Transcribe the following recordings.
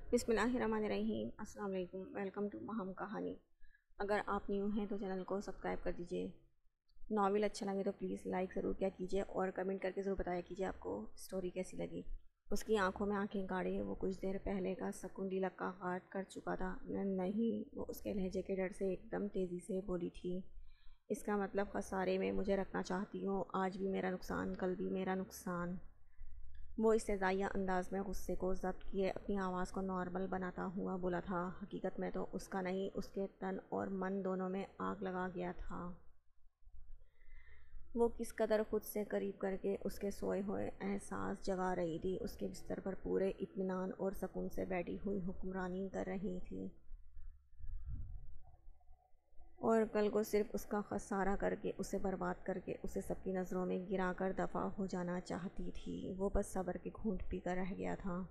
بسم اللہ الرحمن الرحیم۔ السلام علیکم، ویلکم ٹو مہم کہانی۔ اگر آپ نیو ہیں تو چینل کو سبسکرائب کر دیجئے۔ ناول اچھا لگے تو پلیز لائک ضرور کیا کیجئے اور کمنٹ کر کے ضرور بتایا کیجئے آپ کو سٹوری کیسی لگی۔ اس کی آنکھوں میں آنکھیں گاڑے وہ کچھ دیر پہلے کا سکون لقا غارت کر چکا تھا۔ نہیں، وہ اس کے لہجے کے ڈر سے ایک دم تیزی سے بولی تھی، اس کا مطلب خسارے میں مجھے رکھنا چاہتی ہو؟ آج بھی میرا نقصان، کل بھی میرا نقصان۔ وہ استہزائیہ انداز میں غصے کو ضبط کیے اپنی آواز کو نارمل بناتا ہوا بولا تھا، حقیقت میں تو اس کا نہیں، اس کے تن اور من دونوں میں آگ لگا گیا تھا۔ وہ کس قدر خود سے قریب کر کے اس کے سوئے ہوئے احساس جگا رہی تھی، اس کے بستر پر پورے اطمینان اور سکون سے بیٹھی ہوئی حکمرانی کر رہی تھی، اور کل کو صرف اس کا خسارہ کر کے، اسے برباد کر کے، اسے سب کی نظروں میں گرا کر دفع ہو جانا چاہتی تھی۔ وہ بس صبر کے گھونٹ پی کر رہ گیا تھا۔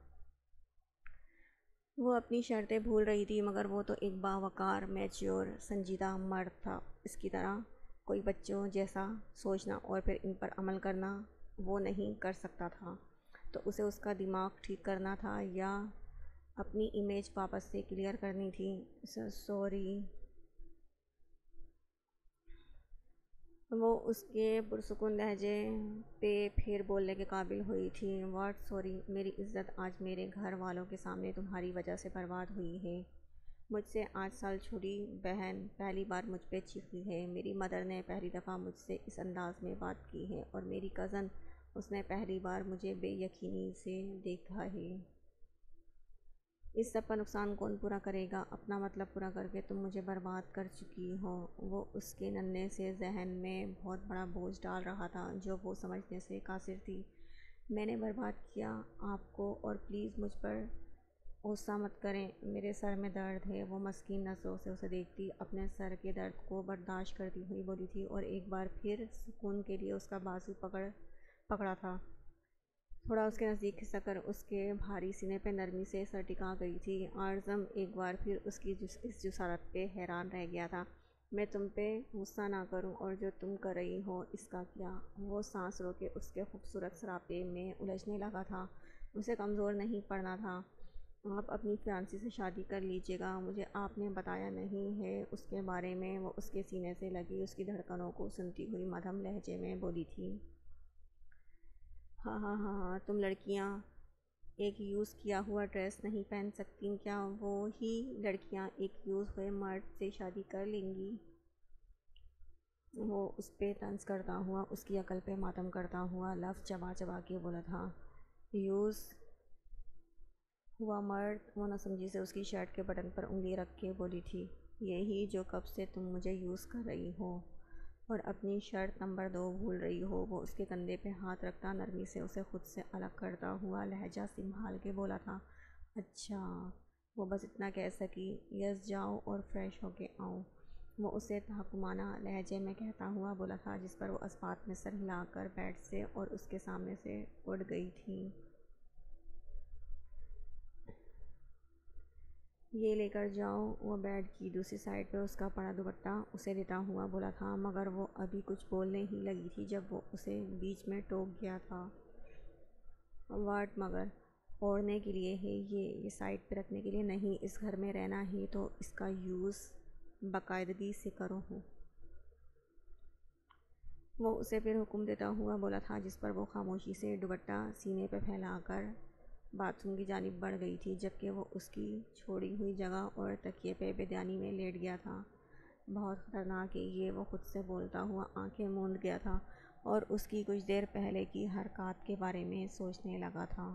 وہ اپنی شرطیں بھول رہی تھی، مگر وہ تو ایک باوقار، میچیور، سنجیدہ مرد تھا۔ اس کی طرح کوئی بچوں جیسا سوچنا اور پھر ان پر عمل کرنا وہ نہیں کر سکتا تھا۔ تو اسے اس کا دماغ ٹھیک کرنا تھا یا اپنی امیج واپس سے کلیئر کرنی تھی۔ سوری۔ وہ اس کے پرسکون لہجے پہ پھر بولنے کے قابل ہوئی تھی۔ What sorry? میری عزت آج میرے گھر والوں کے سامنے تمہاری وجہ سے برباد ہوئی ہے۔ مجھ سے 8 سال چھوٹی بہن پہلی بار مجھ پہ چیخی ہے، میری مدر نے پہلی دفعہ مجھ سے اس انداز میں بات کی ہے، اور میری کزن، اس نے پہلی بار مجھے بے یقینی سے دیکھا ہے۔ اس سب کا نقصان کون پورا کرے گا؟ اپنا مطلب پورا کر کے تم مجھے برباد کر چکی ہو۔ وہ اس کے ننھے سے ذہن میں بہت بڑا بوجھ ڈال رہا تھا جو وہ سمجھنے سے قاصر تھی۔ میں نے برباد کیا آپ کو، اور پلیز مجھ پر غصہ مت کریں، میرے سر میں درد ہے۔ وہ مسکین نظروں سے اسے دیکھتی اپنے سر کے درد کو برداشت کرتی ہوئی بولی تھی، اور ایک بار پھر سکون کے لیے اس کا بازو پکڑا تھا۔ تھوڑا اس کے نزدیک کھسک کر اس کے بھاری سینے پہ نرمی سے سر ٹکا گئی تھی۔ اعظم ایک بار پھر اس کی اس جسارت پہ حیران رہ گیا تھا۔ میں تم پہ غصہ نہ کروں، اور جو تم کر رہی ہو اس کا کیا؟ وہ سانس روکے اس کے خوبصورت سراپے میں الجھنے لگا تھا۔ اسے کمزور نہیں پڑنا تھا۔ آپ اپنی فیانسی سے شادی کر لیجئے گا، مجھے آپ نے بتایا نہیں ہے اس کے بارے میں۔ وہ اس کے سینے سے لگی اس کی دھڑکنوں کو سنتی ہوئی مدھم لہجے میں بولی تھی، ہاں ہاں ہاں ہاں، تم لڑکیاں ایک یوز کیا ہوا ڈریس نہیں پہن سکتیں کیا؟ وہی لڑکیاں ایک یوز ہوئے مرد سے شادی کر لیں گی؟ وہ اس پہ طنز کرتا ہوا، اس کی عقل پہ ماتم کرتا ہوا لفظ چبا چبا کے بولا تھا، یوز ہوا مرد؟ وہ نہ سمجھی سے اس کی شرٹ کے بٹن پر انگلی رکھ کے بولی تھی، یہی جو کب سے تم مجھے یوز کر رہی ہو اور اپنی شرط نمبر 2 بھول رہی ہو۔ وہ اس کے کندھے پہ ہاتھ رکھتا نرمی سے اسے خود سے الگ کرتا ہوا لہجہ سنبھال کے بولا تھا، اچھا۔ وہ بس اتنا کہہ سکی، یس جاؤ اور فریش ہو کے آؤ۔ وہ اسے تحکمانہ لہجے میں کہتا ہوا بولا تھا، جس پر وہ اسبات میں سر ہلا کر بیڈ سے اور اس کے سامنے سے اٹھ گئی تھی۔ یہ لے کر جاؤ۔ وہ بیڈ کی دوسری سائڈ پہ اس کا پڑا دوپٹہ اسے دیتا ہوا بولا تھا، مگر وہ ابھی کچھ بولنے ہی لگی تھی جب وہ اسے بیچ میں ٹوک گیا تھا۔ واٹ مگر؟ اوڑھنے کے لیے ہے یہ سائڈ پہ رکھنے کے لیے نہیں۔ اس گھر میں رہنا ہے تو اس کا یوز باقاعدگی سے کرو۔ وہ اسے پھر حکم دیتا ہوا بولا تھا، جس پر وہ خاموشی سے دوپٹہ سینے پہ پھیلا کر باتھ روم کی جانب بڑھ گئی تھی، جبکہ وہ اس کی چھوڑی ہوئی جگہ اور تکیے پہ بے دھیانی میں لیٹ گیا تھا۔ بہت خطرناک ہے یہ، وہ خود سے بولتا ہوا آنکھیں موند گیا تھا اور اس کی کچھ دیر پہلے کی حرکات کے بارے میں سوچنے لگا تھا۔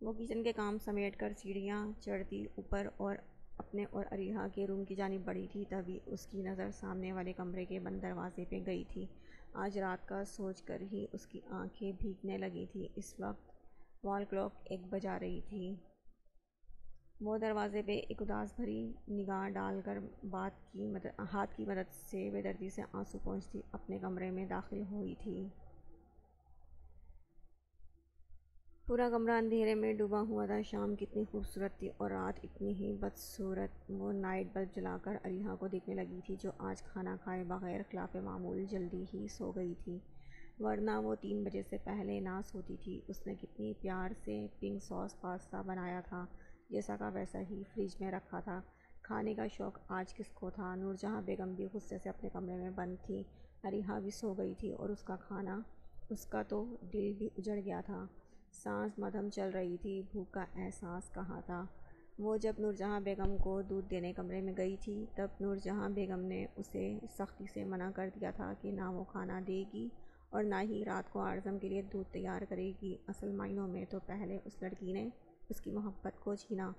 وہ کچن کے کام سمیٹ کر سیڑھیاں چڑھتی اوپر اور اپنے اور عریحہ کے روم کی جانب بڑھی تھی، تبھی اس کی نظر سامنے والے کمرے کے بند دروازے پہ گئی تھی۔ آج رات کا سوچ کر ہی اس کی آنکھیں بھیگنے لگی تھیں۔ اس وقت وال کلاک 1 بجا رہی تھی۔ وہ دروازے پہ ایک اداس بھری نگاہ ڈال کر ہاتھ کی مدد سے بے دردی سے آنسو پونچھتی اپنے کمرے میں داخل ہوئی تھی۔ پورا کمرہ اندھیرے میں ڈوبا ہوا تھا۔ شام کتنی خوبصورت تھی اور رات اتنی ہی بدصورت۔ وہ نائٹ بلب جلا کر عریحہ کو دیکھنے لگی تھی، جو آج کھانا کھائے بغیر خلاف معمول جلدی ہی سو گئی تھی۔ ورنہ وہ 3 بجے سے پہلے نہ سوتی تھی۔ اس نے کتنی پیار سے پنک ساس پاستا بنایا تھا، جیسا کا ویسا ہی فریج میں رکھا تھا۔ کھانے کا شوق آج کس کو تھا؟ نور جہاں بیگم بھی غصے سے اپنے کمرے میں بند تھی، اریحا بھی سو گئی تھی، اور اس کا کھانا، اس کا تو دل بھی اجڑ گیا تھا۔ سانس مدھم چل رہی تھی، بھوک کا احساس کہاں تھا؟ وہ جب نور جہاں بیگم کو دودھ دینے کمرے میں گئی تھی، تب نور جہاں بیگم نے اسے سختی سے منع کر دیا تھا کہ نہ وہ کھانا دے گی اور نہ ہی رات کو اعظم کے لیے دودھ تیار کرے گی۔ اصل معنوں میں تو پہلے اس لڑکی نے اس کی محبت کو چھینا،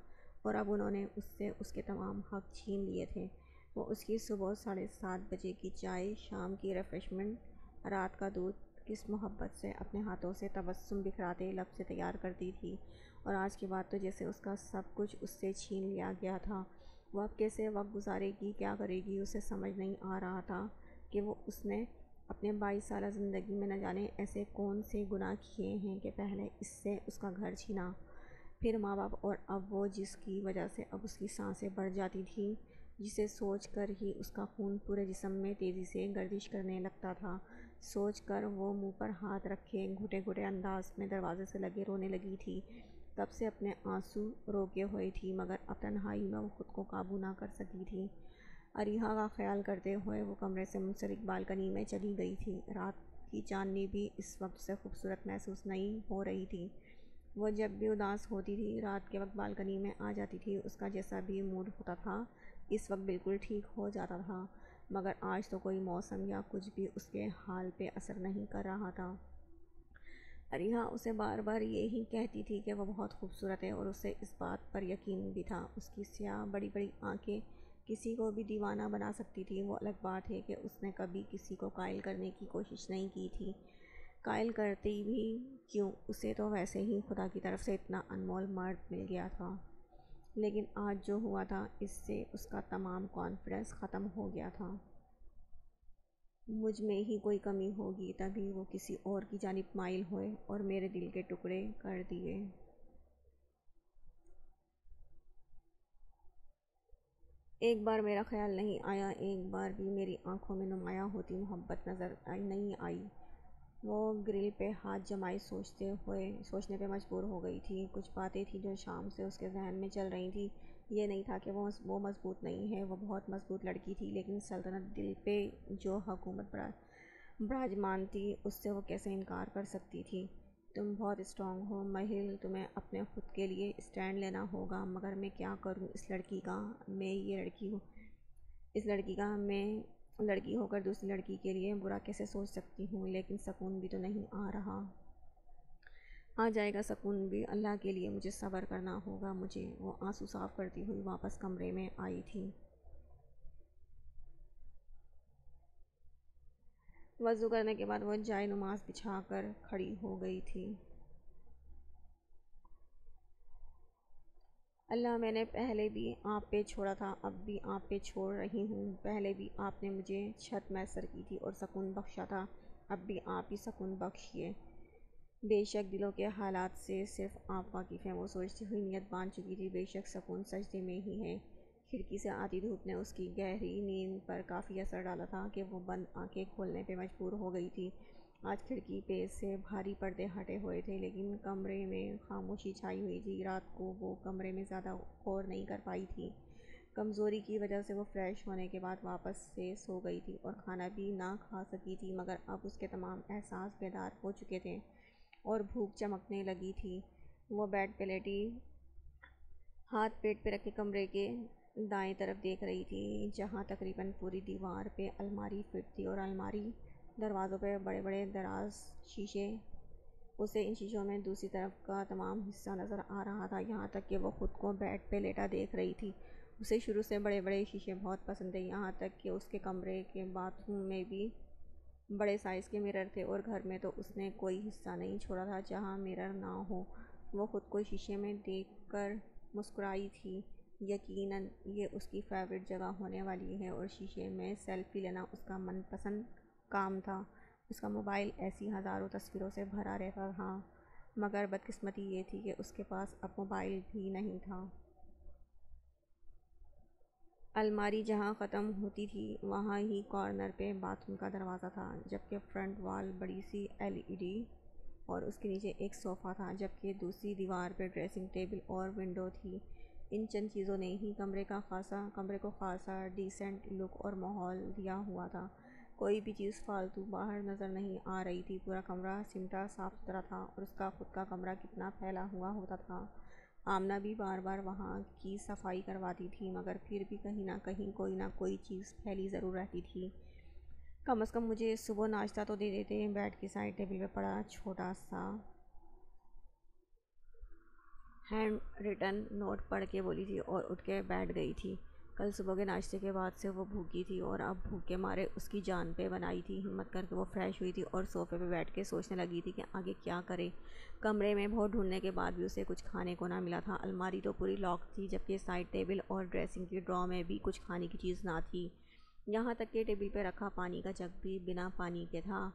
اور اب انہوں نے اس سے اس کے تمام حق چھین لیے تھے۔ وہ اس کی صبح 7:30 بجے کی چائے، شام کی ریفریشمنٹ، رات کا دودھ کس محبت سے اپنے ہاتھوں سے تبسم بکھراتے لب سے تیار کرتی تھی، اور آج کے بعد تو جیسے اس کا سب کچھ اس سے چھین لیا گیا تھا۔ وہ اب کیسے وقت گزارے گی، کیا کرے گی؟ اسے سمجھ نہیں آ رہا تھا کہ وہ اس نے اپنے 22 سالہ زندگی میں نہ جانے ایسے کون سے گناہ کیے ہیں کہ پہلے اس سے اس کا گھر چھینا، پھر ماں باپ، اور اب وہ جس کی وجہ سے اب اس کی سانسیں بڑھ جاتی تھیں، جسے سوچ کر ہی اس کا خون پورے جسم میں تیزی سے گردش کرنے لگتا تھا۔ سوچ کر وہ منہ پر ہاتھ رکھے گھٹے گھٹے انداز میں دروازے سے لگے رونے لگی تھی۔ تب سے اپنے آنسو روکے ہوئے تھی، مگر اب تنہائی میں وہ خود کو قابو نہ کر سکی تھی۔ اریحا کا خیال کرتے ہوئے وہ کمرے سے منسلک بالکنی میں چلی گئی تھی۔ رات کی چاندنی بھی اس وقت سے خوبصورت محسوس نہیں ہو رہی تھی۔ وہ جب بھی اداس ہوتی تھی، رات کے وقت بالکنی میں آ جاتی تھی۔ اس کا جیسا بھی موڈ ہوتا تھا، اس وقت بالکل ٹھیک ہو جاتا تھا، مگر آج تو کوئی موسم یا کچھ بھی اس کے حال پہ اثر نہیں کر رہا تھا۔ اریحا اسے بار بار یہی کہتی تھی کہ وہ بہت خوبصورت ہے، اور اسے اس بات پر یقین بھی تھا۔ اس کی سیاہ بڑی بڑی آنکھیں کسی کو بھی دیوانہ بنا سکتی تھی۔ وہ الگ بات ہے کہ اس نے کبھی کسی کو قائل کرنے کی کوشش نہیں کی تھی۔ قائل کرتی بھی کیوں؟ اسے تو ویسے ہی خدا کی طرف سے اتنا انمول مرد مل گیا تھا۔ لیکن آج جو ہوا تھا، اس سے اس کا تمام کانفیڈنس ختم ہو گیا تھا۔ مجھ میں ہی کوئی کمی ہوگی تبھی وہ کسی اور کی جانب مائل ہوئے اور میرے دل کے ٹکڑے کر دیے۔ ایک بار میرا خیال نہیں آیا، ایک بار بھی میری آنکھوں میں نمایاں ہوتی محبت نظر نہیں آئی۔ وہ گرل پہ ہاتھ جمائے سوچنے پہ مجبور ہو گئی تھی۔ کچھ باتیں تھیں جو شام سے اس کے ذہن میں چل رہی تھیں۔ یہ نہیں تھا کہ وہ مضبوط نہیں ہے، وہ بہت مضبوط لڑکی تھی، لیکن سلطنت دل پہ جو حکومت براجمان تھی، اس سے وہ کیسے انکار کر سکتی تھی؟ تم بہت اسٹرانگ ہو مہل، تمہیں اپنے خود کے لیے اسٹینڈ لینا ہوگا، مگر میں کیا کروں؟ اس لڑکی کا میں لڑکی ہو کر دوسری لڑکی کے لیے برا کیسے سوچ سکتی ہوں؟ لیکن سکون بھی تو نہیں آ رہا۔ آ جائے گا سکون بھی، اللہ کے لیے مجھے صبر کرنا ہوگا مجھے۔ وہ آنسو صاف کرتی ہوئی واپس کمرے میں آئی تھی۔ وضو کرنے کے بعد وہ جائے نماز بچھا کر کھڑی ہو گئی تھی۔ اللہ، میں نے پہلے بھی آپ پہ چھوڑا تھا، اب بھی آپ پہ چھوڑ رہی ہوں۔ پہلے بھی آپ نے مجھے چھت میسر کی تھی اور سکون بخشا تھا، اب بھی آپ ہی سکون بخشیے۔ بے شک دلوں کے حالات سے صرف آپ واقف ہیں، وہ سوچتی ہوئی نیت باندھ چکی تھی۔ بے شک سکون سجدے میں ہی ہے۔ کھڑکی سے آتی دھوپ نے اس کی گہری نیند پر کافی اثر ڈالا تھا کہ وہ بند آنکھیں کھولنے پہ مجبور ہو گئی تھی۔ آج کھڑکی پہ سے بھاری پردے ہٹے ہوئے تھے، لیکن کمرے میں خاموشی چھائی ہوئی تھی۔ رات کو وہ کمرے میں زیادہ غور نہیں کر پائی تھی۔ کمزوری کی وجہ سے وہ فریش ہونے کے بعد واپس سے سو گئی تھی اور کھانا بھی نہ کھا سکی تھی، مگر اب اس کے تمام احساس بیدار ہو چکے تھے اور بھوک چمکنے لگی تھی۔ وہ بیڈ پہ لیٹی ہاتھ پیٹ پہ رکھے کمرے کے دائیں طرف دیکھ رہی تھی، جہاں تقریباً پوری دیوار پہ الماری فٹ تھی اور الماری دروازوں پہ بڑے بڑے دراز شیشے۔ اسے ان شیشوں میں دوسری طرف کا تمام حصہ نظر آ رہا تھا، یہاں تک کہ وہ خود کو بیڈ پہ لیٹا دیکھ رہی تھی۔ اسے شروع سے بڑے بڑے شیشے بہت پسند تھے، یہاں تک کہ اس کے کمرے کے باتھ روم میں بھی بڑے سائز کے مرر تھے، اور گھر میں تو اس نے کوئی حصہ نہیں چھوڑا تھا جہاں مرر نہ ہو۔ وہ خود کو شیشے میں دیکھ کر مسکرائی تھی۔ یقیناً یہ اس کی فیورٹ جگہ ہونے والی ہے، اور شیشے میں سیلفی لینا اس کا من پسند کام تھا۔ اس کا موبائل ایسی ہزاروں تصویروں سے بھرا رہتا تھا، مگر بدقسمتی یہ تھی کہ اس کے پاس اب موبائل بھی نہیں تھا۔ الماری جہاں ختم ہوتی تھی وہاں ہی کارنر پہ باتھ روم کا دروازہ تھا، جبکہ فرنٹ وال بڑی سی LED اور اس کے نیچے ایک صوفہ تھا، جبکہ دوسری دیوار پہ ڈریسنگ ٹیبل اور ونڈو تھی۔ ان چند چیزوں نے ہی کمرے کو خاصا ڈیسنٹ لک اور ماحول دیا ہوا تھا۔ کوئی بھی چیز فالتو باہر نظر نہیں آ رہی تھی۔ پورا کمرہ سمٹا صاف ستھرا تھا، اور اس کا خود کا کمرہ کتنا پھیلا ہوا ہوتا تھا۔ آمنہ بھی بار بار وہاں کی صفائی کرواتی تھی، مگر پھر بھی کہیں نہ کہیں کوئی نہ کوئی چیز پھیلی ضرور رہتی تھی۔ کم از کم مجھے صبح ناشتہ تو دے دیتے۔ بیڈ کی سائڈ ٹیبل پہ پڑا چھوٹا سا ہینڈ ریٹن نوٹ پڑھ کے بولی تھی اور اٹھ کے بیٹھ گئی تھی۔ کل صبح کے ناشتے کے بعد سے وہ بھوکی تھی، اور اب بھوک کے مارے اس کی جان پہ بنائی تھی۔ ہمت کر کے وہ فریش ہوئی تھی اور صوفے پہ بیٹھ کے سوچنے لگی تھی کہ آگے کیا کرے۔ کمرے میں بہت ڈھونڈنے کے بعد بھی اسے کچھ کھانے کو نہ ملا تھا۔ الماری تو پوری لاک تھی، جبکہ سائڈ ٹیبل اور ڈریسنگ کی ڈرا میں بھی کچھ کھانے کی چیز نہ تھی۔ یہاں تک کہ ٹیبل پہ رکھا پانی کا جگ بھی بنا پانی کے تھا۔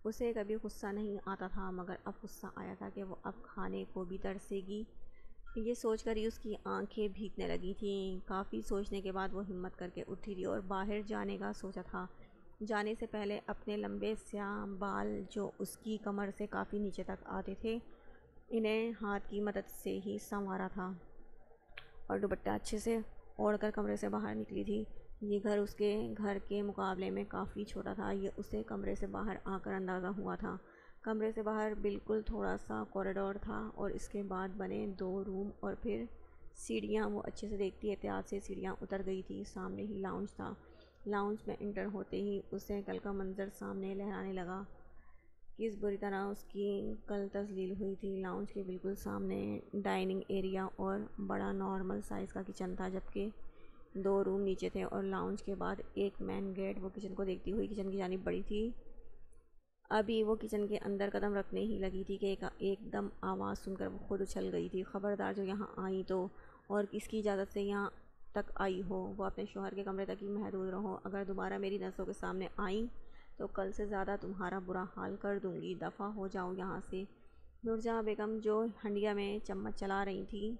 اسے کبھی غصہ نہیں آتا تھا، مگر اب غصہ آیا تھا کہ وہ اب کھانے کو بھی ترسے گی۔ یہ سوچ کر ہی اس کی آنکھیں بھیگنے لگی تھیں۔ کافی سوچنے کے بعد وہ ہمت کر کے اٹھی تھی اور باہر جانے کا سوچا تھا۔ جانے سے پہلے اپنے لمبے سیاہ بال جو اس کی کمر سے کافی نیچے تک آتے تھے، انہیں ہاتھ کی مدد سے ہی سنوارا تھا اور دوپٹہ اچھے سے اوڑھ کر کمرے سے باہر نکلی تھی۔ یہ گھر اس کے گھر کے مقابلے میں کافی چھوٹا تھا، یہ اسے کمرے سے باہر آ کر اندازہ ہوا تھا۔ کمرے سے باہر بالکل تھوڑا سا کوریڈور تھا، اور اس کے بعد بنے 2 روم اور پھر سیڑھیاں۔ وہ اچھے سے دیکھتی احتیاط سے سیڑھیاں اتر گئی تھی۔ سامنے ہی لاؤنج تھا۔ لاؤنج میں انٹر ہوتے ہی اسے کل کا منظر سامنے لہرانے لگا۔ کس بری طرح اس کی کل تذلیل ہوئی تھی۔ لاؤنج کے بالکل سامنے ڈائننگ ایریا اور بڑا نارمل سائز کا کچن تھا، جبکہ 2 روم نیچے تھے اور لاؤنج کے بعد ایک مین گیٹ۔ وہ کچن کو دیکھتی ہوئی کچن کی جانب بڑھی تھی۔ ابھی وہ کچن کے اندر قدم رکھنے ہی لگی تھی کہ ایک دم آواز سن کر وہ خود اچھل گئی تھی۔ خبردار جو یہاں آئی تو، اور کس کی اجازت سے یہاں تک آئی ہو، وہ اپنے شوہر کے کمرے تک ہی محدود رہو۔ اگر دوبارہ میری نظروں کے سامنے آئیں تو کل سے زیادہ تمہارا برا حال کر دوں گی۔ دفعہ ہو جاؤ یہاں سے۔ نورجہاں بیگم جو ہنڈیا میں چمچ چلا رہی تھی،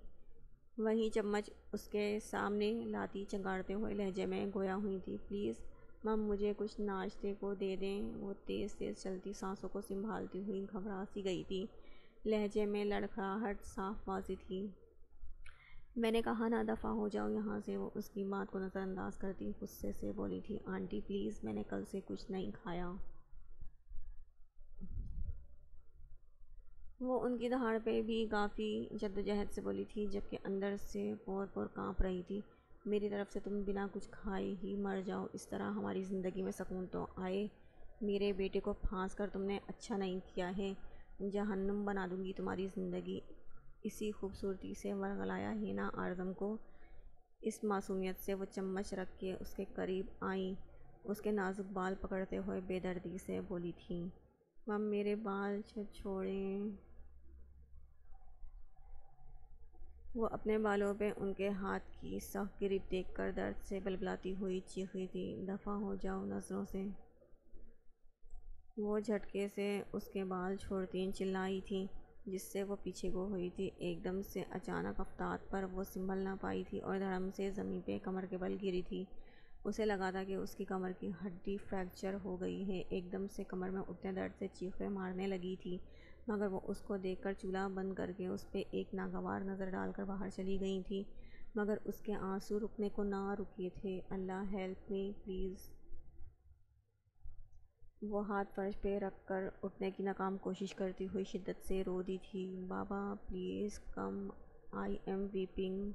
وہیں چمچ اس کے سامنے لاتی چنگاڑتے ہوئے لہجے میں گویا ہوئی تھی۔ پلیز مم، مجھے کچھ ناشتے کو دے دیں۔ وہ تیز تیز چلتی سانسوں کو سنبھالتی ہوئی گھبرا سی گئی تھی۔ لہجے میں لڑکھڑاہٹ صاف واضح تھی۔ میں نے کہا نا دفعہ ہو جاؤ یہاں سے۔ وہ اس کی بات کو نظر انداز کرتی غصے سے بولی تھی۔ آنٹی پلیز، میں نے کل سے کچھ نہیں کھایا۔ وہ ان کی دہاڑ پہ بھی کافی جدوجہد سے بولی تھی، جبکہ اندر سے پور پور کانپ رہی تھی۔ میری طرف سے تم بنا کچھ کھائے ہی مر جاؤ، اس طرح ہماری زندگی میں سکون تو آئے۔ میرے بیٹے کو پھانس کر تم نے اچھا نہیں کیا ہے۔ جہنم بنا دوں گی تمہاری زندگی۔ اسی خوبصورتی سے ورغلایا ہینا اعظم کو۔ اس معصومیت سے وہ چمچ رکھ کے اس کے قریب آئیں، اس کے نازک بال پکڑتے ہوئے بے دردی سے بولی تھیں۔ مم، میرے بال چھوڑیں۔ وہ اپنے بالوں پہ ان کے ہاتھ کی سخت گرپ دیکھ کر درد سے بلبلاتی ہوئی چیخی تھی۔ دفعہ ہو جاؤ نظروں سے۔ وہ جھٹکے سے اس کے بال چھوڑتی چلائی تھی، جس سے وہ پیچھے کو ہوئی تھی۔ ایک دم سے اچانک افتاد پر وہ سنبھل نہ پائی تھی اور دھڑم سے زمین پہ کمر کے بل گری تھی۔ اسے لگا تھا کہ اس کی کمر کی ہڈی فریکچر ہو گئی ہے۔ ایک دم سے کمر میں اٹھتے درد سے چیخیں مارنے لگی تھی، مگر وہ اس کو دیکھ کر چولہا بند کر کے اس پہ ایک ناگوار نظر ڈال کر باہر چلی گئی تھی، مگر اس کے آنسو رکنے کو نہ رکے تھے۔ اللہ ہیلپ می پلیز۔ وہ ہاتھ فرش پہ رکھ کر اٹھنے کی ناکام کوشش کرتی ہوئی شدت سے رو دی تھی۔ بابا please come, I am vaping.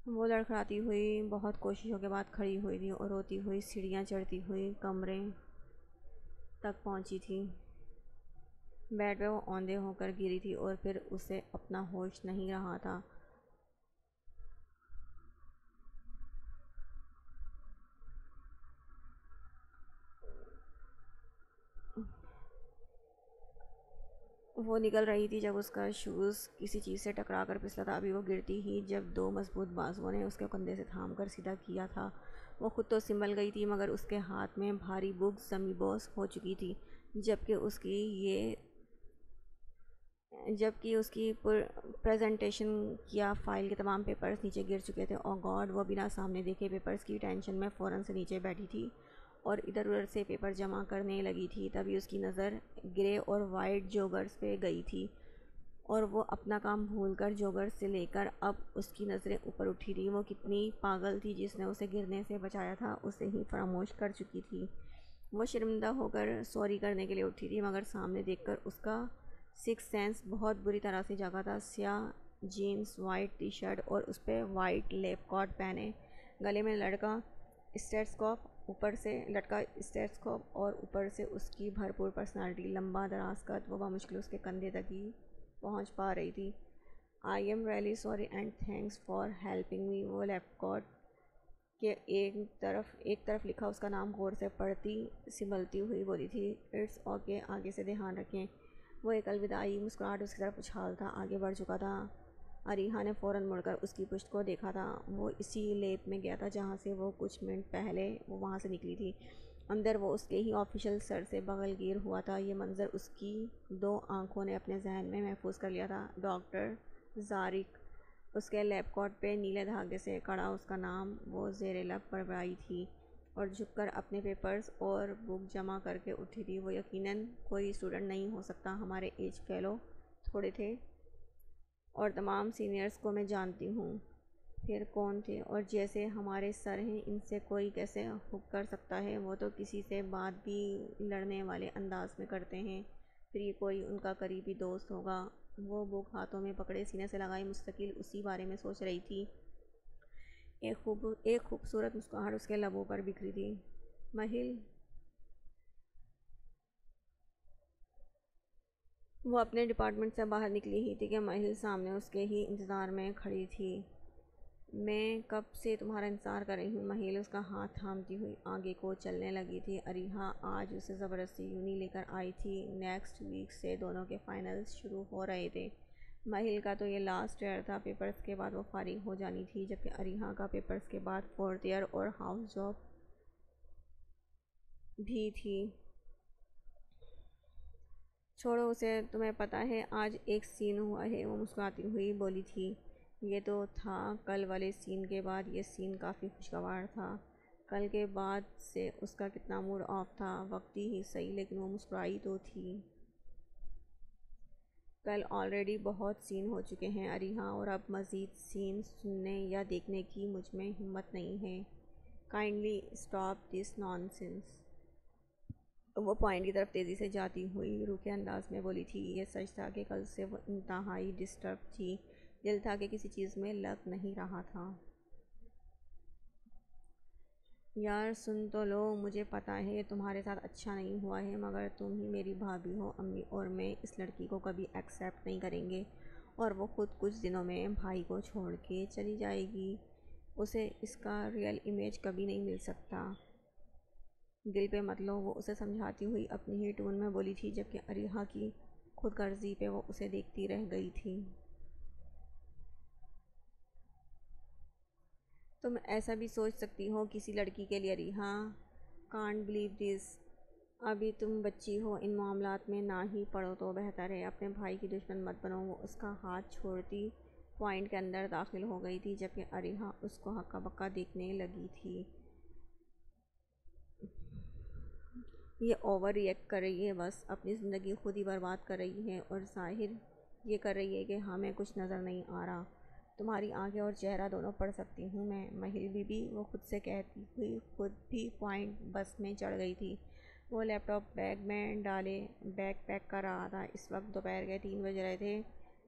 وہ لڑکھڑاتی ہوئی بہت کوششوں کے بعد کھڑی ہوئی تھی اور روتی ہوئی سیڑھیاں چڑھتی ہوئی کمرے تک پہنچی تھی۔ بیڈ پہ وہ اوندے ہو کر گری تھی اور پھر اسے اپنا ہوش نہیں رہا تھا۔ وہ نکل رہی تھی جب اس کا شوز کسی چیز سے ٹکرا کر پھسلا تھا۔ ابھی وہ گرتی ہی جب 2 مضبوط بازوؤں نے اس کے کندھے سے تھام کر سیدھا کیا تھا۔ وہ خود تو سنبھل گئی تھی، مگر اس کے ہاتھ میں بھاری بک زمیں بوس ہو چکی تھی، جبکہ اس کی یہ جبکہ اس کی پریزنٹیشن کیا فائل کے تمام پیپرز نیچے گر چکے تھے. اور گاڈ وہ بنا سامنے دیکھے پیپرز کی ٹینشن میں فوراً سے نیچے بیٹھی تھی اور ادھر ادھر سے پیپر جمع کرنے لگی تھی. تبھی اس کی نظر گرے اور وائٹ جوگرز پہ گئی تھی اور وہ اپنا کام بھول کر جوگرز سے لے کر اب اس کی نظریں اوپر اٹھی تھی. وہ کتنی پاگل تھی جس نے اسے گرنے سے بچایا تھا اسے ہی فراموش کر چکی تھی. وہ شرمندہ ہو کر سوری کرنے کے لیے اٹھی تھی مگر سامنے دیکھ کر اس کا سکس سینس بہت بری طرح سے جاگا تھا. سیاہ جینس، وائٹ ٹی شرٹ اور اس پہ وائٹ لیپ کوٹ پہنے، گلے میں لٹکا اسٹیتھوسکوپ اور اوپر سے اس کی بھرپور پرسنالٹی، لمبا دراز قد، وہ بمشکل اس کے کندھے تک ہی پہنچ پا رہی تھی. I am really sorry and thanks for helping me. وہ لیپ کوٹ کہ ایک طرف لکھا اس کا نام غور سے پڑھتی سنبھلتی ہوئی بولی تھی. اٹس اوکے، آگے سے دھیان رکھیں. وہ ایک الوداعی مسکراہٹ اس کی طرف اچھالتا آگے بڑھ چکا تھا. اریحا نے فوراً مڑ کر اس کی پشت کو دیکھا تھا. وہ اسی لیب میں گیا تھا جہاں سے وہ کچھ منٹ پہلے وہ وہاں سے نکلی تھی. اندر وہ اس کے ہی آفیشل سر سے بغل گیر ہوا تھا. یہ منظر اس کی دو آنکھوں نے اپنے ذہن میں محفوظ کر لیا تھا. ڈاکٹر زارک، اس کے لیپ کوٹ پہ نیلے دھاگے سے کڑا اس کا نام. وہ زیر لب بڑبڑائی تھی اور جھک کر اپنے پیپرز اور بک جمع کر کے اٹھی تھی. وہ یقیناً کوئی اسٹوڈنٹ نہیں ہو سکتا. ہمارے ایج فیلو تھوڑے تھے اور تمام سینئرز کو میں جانتی ہوں. پھر کون تھے؟ اور جیسے ہمارے سر ہیں ان سے کوئی کیسے حق کر سکتا ہے؟ وہ تو کسی سے بات بھی لڑنے والے انداز میں کرتے ہیں. پھر یہ کوئی ان کا قریبی دوست ہوگا. وہ بک ہاتھوں میں پکڑے سینے سے لگائی مستقل اسی بارے میں سوچ رہی تھی. ایک خوبصورت مسکراہٹ اس کے لبوں پر بکھری تھی. مہل. وہ اپنے ڈپارٹمنٹ سے باہر نکلی ہی تھی کہ مہل سامنے اس کے ہی انتظار میں کھڑی تھی. میں کب سے تمہارا انتظار کر رہی ہوں. مہل اس کا ہاتھ تھامتی ہوئی آگے کو چلنے لگی تھی. اریحا آج اسے زبردستی یونی لے کر آئی تھی. نیکسٹ ویک سے دونوں کے فائنلز شروع ہو رہے تھے. مہل کا تو یہ لاسٹ ایئر تھا. پیپرز کے بعد وہ فارغ ہو جانی تھی جبکہ اریحا کا پیپرز کے بعد فورتھ ایئر اور ہاؤس جاب بھی تھی. چھوڑو اسے، تمہیں پتہ ہے آج ایک سین ہوا ہے. وہ مسکراتی ہوئی بولی تھی. یہ تو تھا. کل والے سین کے بعد یہ سین کافی خوشگوار تھا. کل کے بعد سے اس کا کتنا موڈ آف تھا. وقتی ہی صحیح لیکن وہ مسکرائی تو تھی. کل آلریڈی بہت سین ہو چکے ہیں اریحا اور اب مزید سین سننے یا دیکھنے کی مجھ میں ہمت نہیں ہے. Kindly stop this naan sense. وہ پوائنٹ کی طرف تیزی سے جاتی ہوئی روکھے انداز میں بولی تھی. یہ سچ تھا کہ کل سے وہ انتہائی ڈسٹرب تھی. دل تھا کہ کسی چیز میں لگ نہیں رہا تھا. یار سن تو لو. مجھے پتہ ہے تمہارے ساتھ اچھا نہیں ہوا ہے مگر تم ہی میری بھابھی ہو. امی اور میں اس لڑکی کو کبھی ایکسیپٹ نہیں کریں گے اور وہ خود کچھ دنوں میں بھائی کو چھوڑ کے چلی جائے گی. اسے اس کا ریئل امیج کبھی نہیں مل سکتا. دل پہ مت لو. وہ اسے سمجھاتی ہوئی اپنی ہی ٹون میں بولی تھی جبکہ اریحا کی خود غرضی پہ وہ اسے دیکھتی رہ گئی تھی. تم ایسا بھی سوچ سکتی ہو کسی لڑکی کے لیے اریحا. Can't believe this. ابھی تم بچی ہو. ان معاملات میں نہ ہی پڑو تو بہتر ہے. اپنے بھائی کی دشمن مت بنو. وہ اس کا ہاتھ چھوڑتی پوائنٹ کے اندر داخل ہو گئی تھی جبکہ اریحا اس کو ہکا بکا دیکھنے لگی تھی. یہ اوور ری ایکٹ کر رہی ہے. بس اپنی زندگی خود ہی برباد کر رہی ہے اور ظاہر یہ کر رہی ہے کہ ہمیں کچھ نظر نہیں آ رہا. تمہاری آنکھیں اور چہرہ دونوں پڑھ سکتی ہوں میں. مہل بی بی. وہ خود سے کہتی ہوئی خود بھی پوائنٹ بس میں چڑھ گئی تھی. وہ لیپ ٹاپ بیگ میں ڈالے بیگ پیک کر رہا تھا. اس وقت دوپہر کے 3 بج رہے تھے.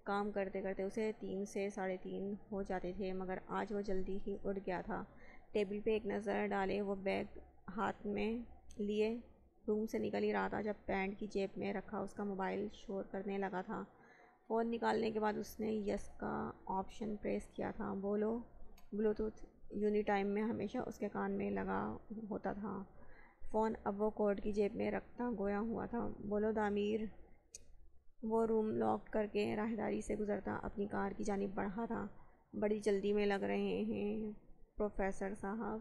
کام کرتے کرتے اسے 3 سے 3:30 ہو جاتے تھے مگر آج وہ جلدی ہی اٹھ گیا تھا. ٹیبل پہ ایک نظر ڈالے وہ بیگ ہاتھ میں لیے روم سے نکل ہی رہا تھا جب پینٹ کی جیب میں رکھا اس کا موبائل شور کرنے لگا تھا. فون نکالنے کے بعد اس نے یس کا آپشن پریس کیا تھا. بلوٹوتھ یونی ٹائم میں ہمیشہ اس کے کان میں لگا ہوتا تھا. فون اب وہ کوٹ کی جیب میں رکھتا گویا ہوا تھا. بولو دامیر. وہ روم لاک کر کے راہداری سے گزرتا اپنی کار کی جانب بڑھا تھا. بڑی جلدی میں لگ رہے ہیں پروفیسر صاحب.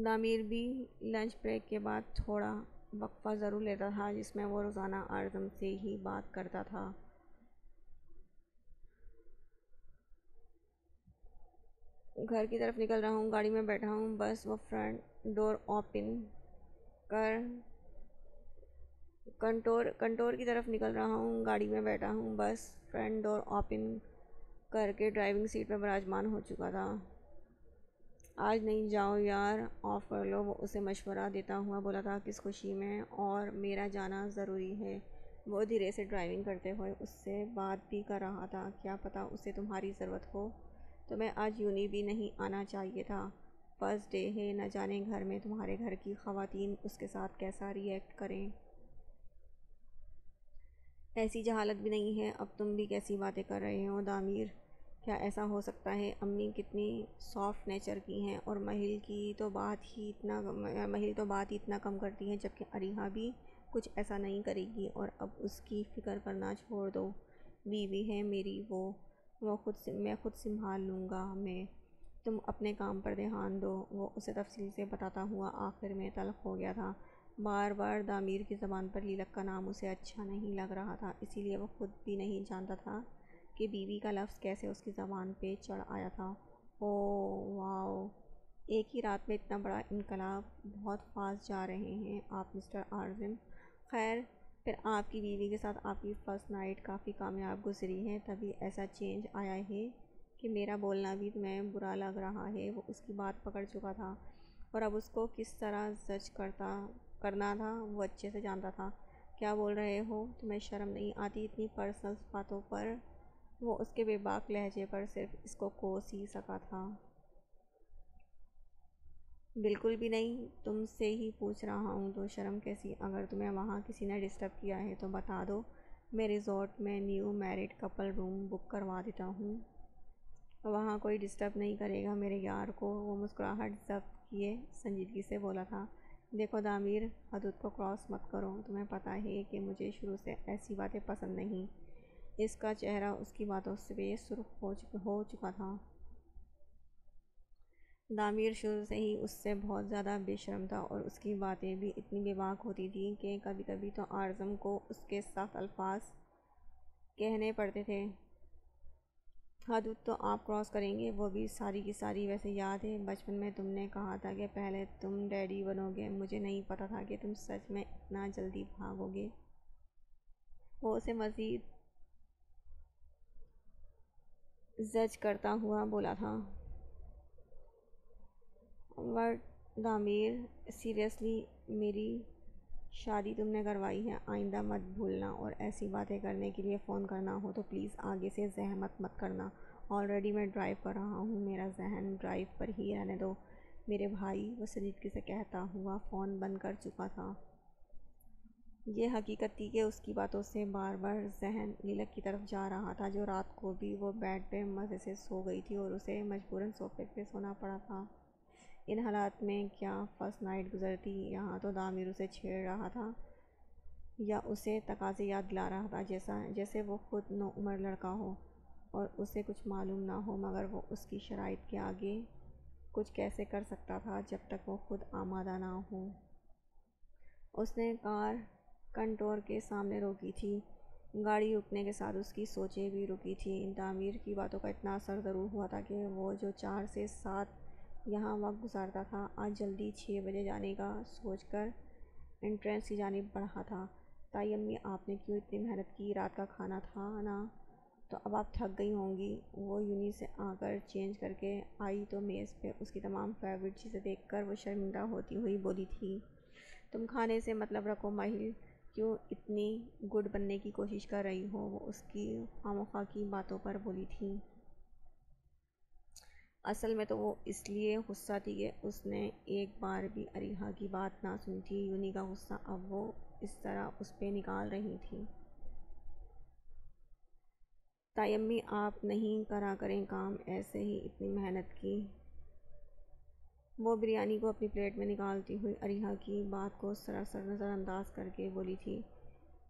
دامیر بھی لنچ بریک کے بعد تھوڑا وقفہ ضرور لیتا تھا جس میں وہ روزانہ اعظم سے ہی بات کرتا تھا۔ گھر کی طرف نکل رہا ہوں، گاڑی میں بیٹھا ہوں، بس وہ فرنٹ ڈور اوپن کر کنٹور کی طرف نکل رہا ہوں، گاڑی میں بیٹھا ہوں، بس فرنٹ ڈور اوپن کر کے ڈرائیونگ سیٹ پر براجمان ہو چکا تھا۔ آج نہیں، جاؤ یار، آف کر لو، وہ اسے مشورہ دیتا ہوا بولا تھا، کس خوشی میں، اور میرا جانا ضروری ہے۔ وہ دھیرے سے ڈرائیونگ کرتے ہوئے اس سے بات بھی کر رہا تھا، کیا پتہ اسے تمہاری ضرورت ہو، تمہیں آج یونی بھی نہیں آنا چاہیے تھا، فرسٹ ڈے ہے، نہ جانے گھر میں تمہارے گھر کی خواتین اس کے ساتھ کیسا ری ایکٹ کریں۔ ایسی جہالت بھی نہیں ہے، اب تم بھی کیسی باتیں کر رہے ہو دامیر، کیا ایسا ہو سکتا ہے؟ امی کتنی سافٹ نیچر کی ہیں، اور مہل تو بات ہی اتنا کم کرتی ہیں، جبکہ اریحا بھی کچھ ایسا نہیں کرے گی، اور اب اس کی فکر کرنا چھوڑ دو، بیوی ہے میری، میں خود سنبھال لوں گا، تم اپنے کام پر دھیان دو۔ وہ اسے تفصیل سے بتاتا ہوا آخر میں تلخ ہو گیا تھا۔ بار بار دامیر کی زبان پر لیلک کا نام اسے اچھا نہیں لگ رہا تھا، اسی لیے وہ خود بھی نہیں جانتا تھا کہ بیوی کا لفظ کیسے اس کی زبان پہ چڑھ آیا تھا۔ اوہ واو، ایک ہی رات میں اتنا بڑا انقلاب، بہت فاسٹ جا رہے ہیں آپ مسٹر اعظم۔ خیر، پھر آپ کی بیوی کے ساتھ آپ کی فرسٹ نائٹ کافی کامیاب گزری ہے، تبھی ایسا چینج آیا ہے کہ میرا بولنا بھی تمہیں برا لگ رہا ہے۔ وہ اس کی بات پکڑ چکا تھا، اور اب اس کو کس طرح جج کرنا تھا وہ اچھے سے جانتا تھا۔ کیا بول رہے ہو، تمہیں شرم نہیں آتی اتنی پرسنل باتوں پر؟ وہ اس کے بے باک لہجے پر صرف اس کو کوس ہی سکا تھا۔ بالکل بھی نہیں، تم سے ہی پوچھ رہا ہوں تو شرم کیسی؟ اگر تمہیں وہاں کسی نے ڈسٹرب کیا ہے تو بتا دو، میں ریزورٹ میں نیو میرڈ کپل روم بک کروا دیتا ہوں۔ وہاں کوئی ڈسٹرب نہیں کرے گا میرے یار کو، وہ مسکراہٹ ضبط کیے سنجیدگی سے بولا تھا۔ دیکھو دامیر، حدود کو کراس مت کرو، تمہیں پتہ ہے کہ مجھے شروع سے ایسی باتیں پسند نہیں۔ اس کا چہرہ اس کی باتوں سے سرخ ہو چکا تھا۔ دامیر شروع سے ہی اس سے بہت زیادہ بے شرم تھا، اور اس کی باتیں بھی اتنی بے باک ہوتی تھیں کہ کبھی کبھی تو اعظم کو اس کے سخت الفاظ کہنے پڑتے تھے۔ حدود تو آپ کراس کریں گے، وہ بھی ساری کی ساری۔ ویسے یاد ہے بچپن میں تم نے کہا تھا کہ پہلے تم ڈیڈی بنو گے، مجھے نہیں پتا تھا کہ تم سچ میں اتنا جلدی بھاگو گے۔ وہ اسے مزید زج کرتا ہوا بولا تھا۔ بٹ دامیر، سیریسلی، میری شادی تم نے کروائی ہے، آئندہ مت بھولنا، اور ایسی باتیں کرنے کے لیے فون کرنا ہو تو پلیز آگے سے زحمت مت کرنا۔ آلریڈی میں ڈرائیو کر رہا ہوں، میرا ذہن ڈرائیو پر ہی رہنے دو میرے بھائی، وہ سنجیدگی سے کہتا ہوا فون بند کر چکا تھا۔ یہ حقیقت تھی کہ اس کی باتوں سے بار بار ذہن لیلک کی طرف جا رہا تھا، جو رات کو بھی وہ بیڈ پہ مزے سے سو گئی تھی اور اسے مجبوراً صوفے پہ سونا پڑا تھا۔ ان حالات میں کیا فرسٹ نائٹ گزرتی؟ یہاں تو دامیر اسے چھیڑ رہا تھا یا اسے تقاضے یاد دلا رہا تھا، جیسے وہ خود نوعمر لڑکا ہو اور اسے کچھ معلوم نہ ہو، مگر وہ اس کی شرائط کے آگے کچھ کیسے کر سکتا تھا جب تک وہ خود آمادہ نہ ہو۔ اس نے کار کنٹور کے سامنے روکی تھی، گاڑی رکنے کے ساتھ اس کی سوچیں بھی رکی تھیں۔ دامیر کی باتوں کا اتنا اثر ضرور ہوا تھا کہ وہ جو 4 سے 7 یہاں وقت گزارتا تھا، آج جلدی 6 بجے جانے کا سوچ کر انٹرنس کی جانب بڑھا تھا۔ تائی امی، آپ نے کیوں اتنی محنت کی، رات کا کھانا تھا نا، تو اب آپ تھک گئی ہوں گی۔ وہ یونی سے آ کر چینج کر کے آئی تو میز پہ اس کی تمام فیوریٹ چیزیں دیکھ کر وہ شرمندہ ہوتی ہوئی بولی تھی، تم کھانے سے مطلب رکھو مہل، کیوں اتنی گڈ بننے کی کوشش کر رہی ہو؟ وہ اس کی خواہ کی باتوں پر بولی تھی۔ اصل میں تو وہ اس لیے غصہ تھی کہ اس نے ایک بار بھی اریحا کی بات نہ سنی تھی۔ یونی کا غصہ اب وہ اس طرح اس پہ نکال رہی تھی۔ تائی امی، آپ نہیں کرا کریں کام ایسے ہی، اتنی محنت کی۔ وہ بریانی کو اپنی پلیٹ میں نکالتی ہوئی اریحا کی بات کو سراسر نظر انداز کر کے بولی تھی،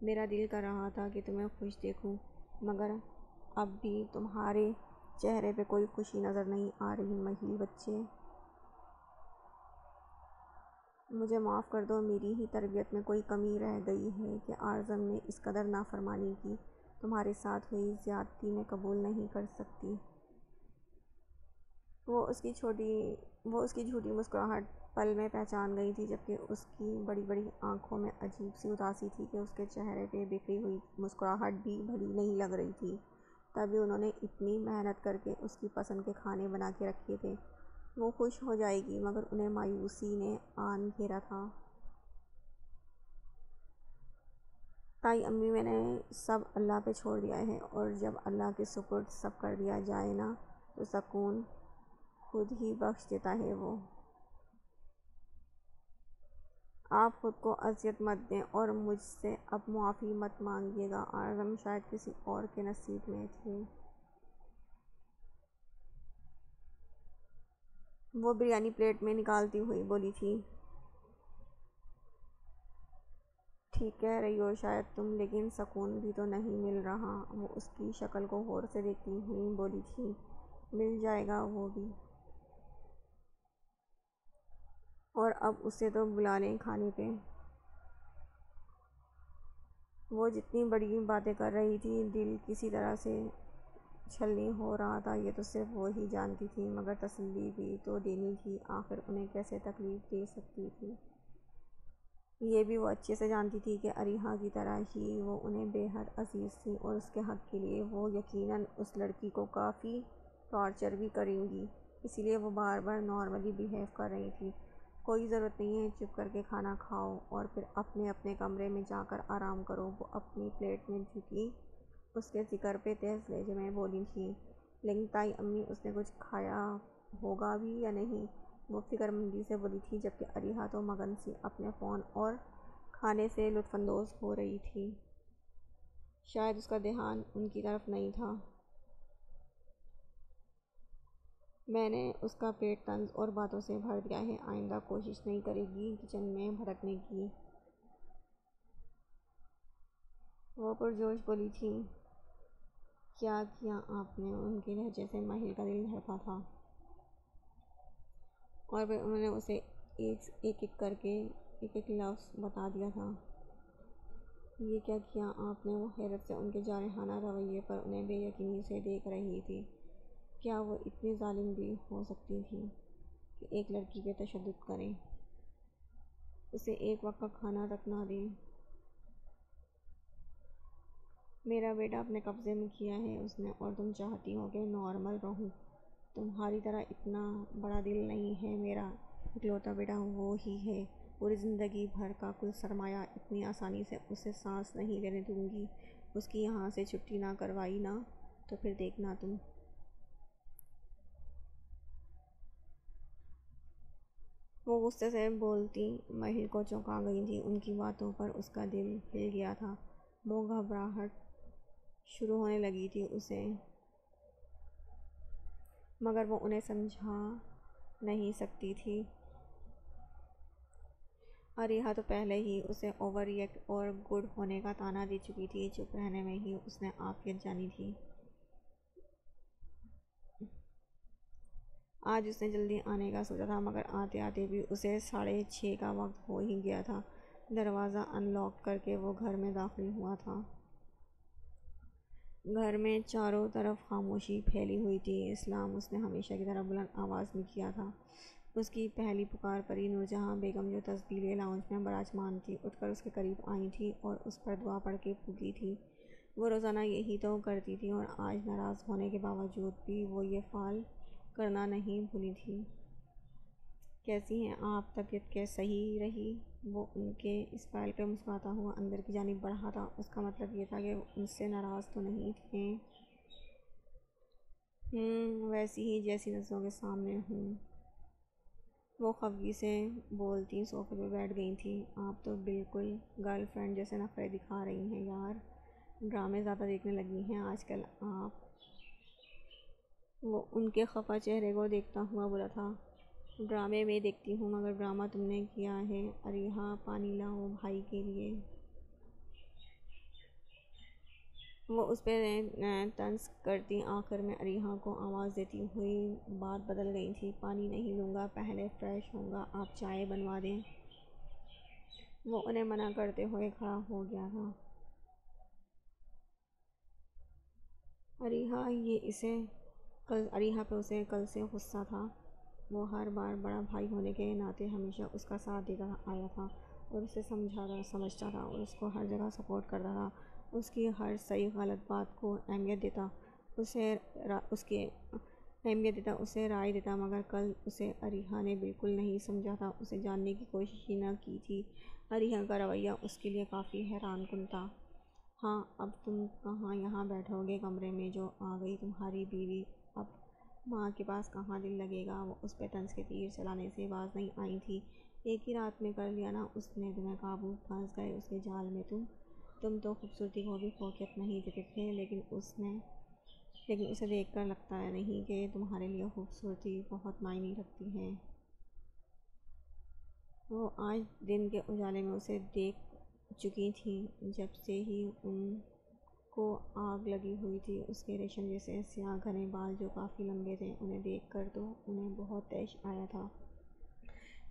میرا دل کر رہا تھا کہ تمہیں خوش دیکھوں، مگر اب بھی تمہارے چہرے پہ کوئی خوشی نظر نہیں آ رہی۔ مہل بچے مجھے معاف کر دو، میری ہی تربیت میں کوئی کمی رہ گئی ہے کہ اعظم نے اس قدر نافرمانی کی۔ تمہارے ساتھ ہوئی زیادتی میں قبول نہیں کر سکتی۔ وہ اس کی جھوٹی مسکراہٹ پل میں پہچان گئی تھی، جبکہ اس کی بڑی بڑی آنکھوں میں عجیب سی اداسی تھی کہ اس کے چہرے پہ بکھری ہوئی مسکراہٹ بھی بھلی نہیں لگ رہی تھی۔ تبھی انہوں نے اتنی محنت کر کے اس کی پسند کے کھانے بنا کے رکھے تھے۔ وہ خوش ہو جائے گی، مگر انہیں مایوسی نے آن گھیرا تھا۔ تائی امی، میں نے سب اللہ پہ چھوڑ دیا ہے، اور جب اللہ کے سپرد سب کر دیا جائے نا تو سکون خود ہی بخش دیتا ہے وہ۔ آپ خود کو اذیت مت دیں اور مجھ سے اب معافی مت مانگیے گا، اعظم شاید کسی اور کے نصیب میں تھے۔ وہ بریانی پلیٹ میں نکالتی ہوئی بولی تھی۔ ٹھیک کہہ رہی ہو شاید تم، لیکن سکون بھی تو نہیں مل رہا۔ وہ اس کی شکل کو غور سے دیکھتی ہوئی بولی تھی۔ مل جائے گا وہ بھی، اور اب اسے تو بلا لیں کھانے پہ۔ وہ جتنی بڑی باتیں کر رہی تھی، دل کسی طرح سے چھلنی ہو رہا تھا، یہ تو صرف وہی جانتی تھی، مگر تسلی بھی تو دینی تھی۔ آخر انہیں کیسے تکلیف دے سکتی تھی؟ یہ بھی وہ اچھے سے جانتی تھی کہ اریحا کی طرح ہی وہ انہیں بے حد عزیز تھی، اور اس کے حق کے لیے وہ یقیناً اس لڑکی کو کافی ٹارچر بھی کریں گی۔ اسی لیے وہ بار بار نارملی بیہیو کر رہی تھی۔ کوئی ضرورت نہیں ہے، چپ کر کے کھانا کھاؤ اور پھر اپنے اپنے کمرے میں جا کر آرام کرو۔ وہ اپنی پلیٹ میں جھکی اس کے ذکر پہ تیز لہجے میں بولی تھی۔ لیکن تائی امی، اس نے کچھ کھایا ہوگا بھی یا نہیں؟ وہ فکر مندی سے بولی تھی، جبکہ اریحا تو مگن سی اپنے فون اور کھانے سے لطف اندوز ہو رہی تھی۔ شاید اس کا دھیان ان کی طرف نہیں تھا۔ میں نے اس کا پیٹ طنز اور باتوں سے بھر دیا ہے، آئندہ کوشش نہیں کرے گی کچن میں بھٹکنے کی۔ وہ پرجوش بولی تھی۔ کیا کیا آپ نے؟ ان کے لہجے سے ماہل کا دل دھڑکا تھا، اور پھر انہوں نے اسے ایک ایک کر کے ایک ایک لفظ بتا دیا تھا۔ یہ کیا کیا آپ نے؟ وہ حیرت سے ان کے جارحانہ رویے پر انہیں بے یقینی سے دیکھ رہی تھی۔ کیا وہ اتنی ظالم بھی ہو سکتی تھی کہ ایک لڑکی پہ تشدد کریں، اسے ایک وقت کا کھانا تک نہ دیں؟ میرا بیٹا اپنے قبضے میں کیا ہے اس نے، اور تم چاہتی ہو کہ نارمل رہوں؟ تمہاری طرح اتنا بڑا دل نہیں ہے میرا اکلوتا بیٹا، وہ ہی ہے پوری زندگی بھر کا کل سرمایہ۔ اتنی آسانی سے اسے سانس نہیں لینے دوں گی۔ اس کی یہاں سے چھٹی نہ کروائی نا تو پھر دیکھنا تم۔ وہ غصے سے بولتی ماہل کو چونکا گئی تھی، ان کی باتوں پر اس کا دل ہل گیا تھا۔ وہ گھبراہٹ شروع ہونے لگی تھی اسے، مگر وہ انہیں سمجھا نہیں سکتی تھی۔ اریحا تو پہلے ہی اسے اوور ری ایکٹ اور گڈ ہونے کا طعنہ دے چکی تھی، چپ رہنے میں ہی اس نے عافیت جانی تھی۔ آج اس نے جلدی آنے کا سوچا تھا، مگر آتے آتے بھی اسے 6:30 کا وقت ہو ہی گیا تھا۔ دروازہ ان لاک کر کے وہ گھر میں داخل ہوا تھا۔ گھر میں چاروں طرف خاموشی پھیلی ہوئی تھی۔ اسلام، اس نے ہمیشہ کی طرح بلند آواز میں کیا تھا۔ اس کی پہلی پکار پری نورجہاں بیگم، جو تسبیح لاؤنج میں براجمان تھی، اٹھ کر اس کے قریب آئی تھی اور اس پر دعا پڑھ کے پھونکی تھی۔ وہ روزانہ یہی تو کرتی تھی، اور آج ناراض ہونے کے باوجود بھی وہ یہ فعل کرنا نہیں بھولی تھی۔ کیسی ہیں آپ؟ طبیعت کے صحیح رہی؟ وہ ان کے اس فعل پہ مسکراتا ہوا اندر کی جانب بڑھا تھا۔ اس کا مطلب یہ تھا کہ وہ ان سے ناراض تو نہیں تھے۔ ویسی ہی جیسی نظروں کے سامنے ہوں۔ وہ خفگی سے بولتی صوفے پہ بیٹھ گئی تھی۔ آپ تو بالکل گرل فرینڈ جیسے نخرے دکھا رہی ہیں یار، ڈرامے زیادہ دیکھنے لگی ہیں آج کل آپ۔ وہ ان کے خفا چہرے کو دیکھتا ہوا بولا تھا۔ ڈرامے میں دیکھتی ہوں، مگر ڈرامہ تم نے کیا ہے۔ اریحا، پانی لاؤ بھائی کے لیے۔ وہ اس پہ طنز کرتی آخر میں اریحا کو آواز دیتی ہوئی بات بدل گئی تھی۔ پانی نہیں لوں گا، پہلے فریش ہوں گا، آپ چائے بنوا دیں۔ وہ انہیں منع کرتے ہوئے کھڑا ہو گیا تھا۔ اریحا پہ اسے کل سے غصہ تھا۔ وہ ہر بار بڑا بھائی ہونے کے ناطے ہمیشہ اس کا ساتھ دیتا آیا تھا اور اسے سمجھتا تھا اور اس کو ہر جگہ سپورٹ کرتا تھا، اس کی ہر صحیح غلط بات کو اہمیت دیتا، اسے رائے دیتا، مگر کل اسے اریحا نے بالکل نہیں سمجھا تھا، اسے جاننے کی کوشش ہی نہ کی تھی۔ اریحا کا رویہ اس کے لیے کافی حیران کن تھا۔ ہاں، اب تم کہاں یہاں بیٹھو گے کمرے میں؟ جو آ گئی تمہاری بیوی، اب ماں کے پاس کہاں دل لگے گا؟ وہ اس پہ طنز کے تیر چلانے سے باز نہیں آئی تھی۔ ایک ہی رات میں کر لیا نا اس نے تمہیں قابو، پھنس گئے اس کے جال میں تم تو خوبصورتی کو بھی فوقیت نہیں دیتے تھے، لیکن اسے دیکھ کر لگتا ہے نہیں کہ تمہارے لیے خوبصورتی بہت معنی رکھتی ہے۔ وہ آج دن کے اجالے میں اسے دیکھ چکی تھیں، جب سے ہی ان کو آگ لگی ہوئی تھی۔ اس کے ریشم جیسے سیاہ گھنے بال جو کافی لمبے تھے، انہیں دیکھ کر تو انہیں بہت طیش آیا تھا،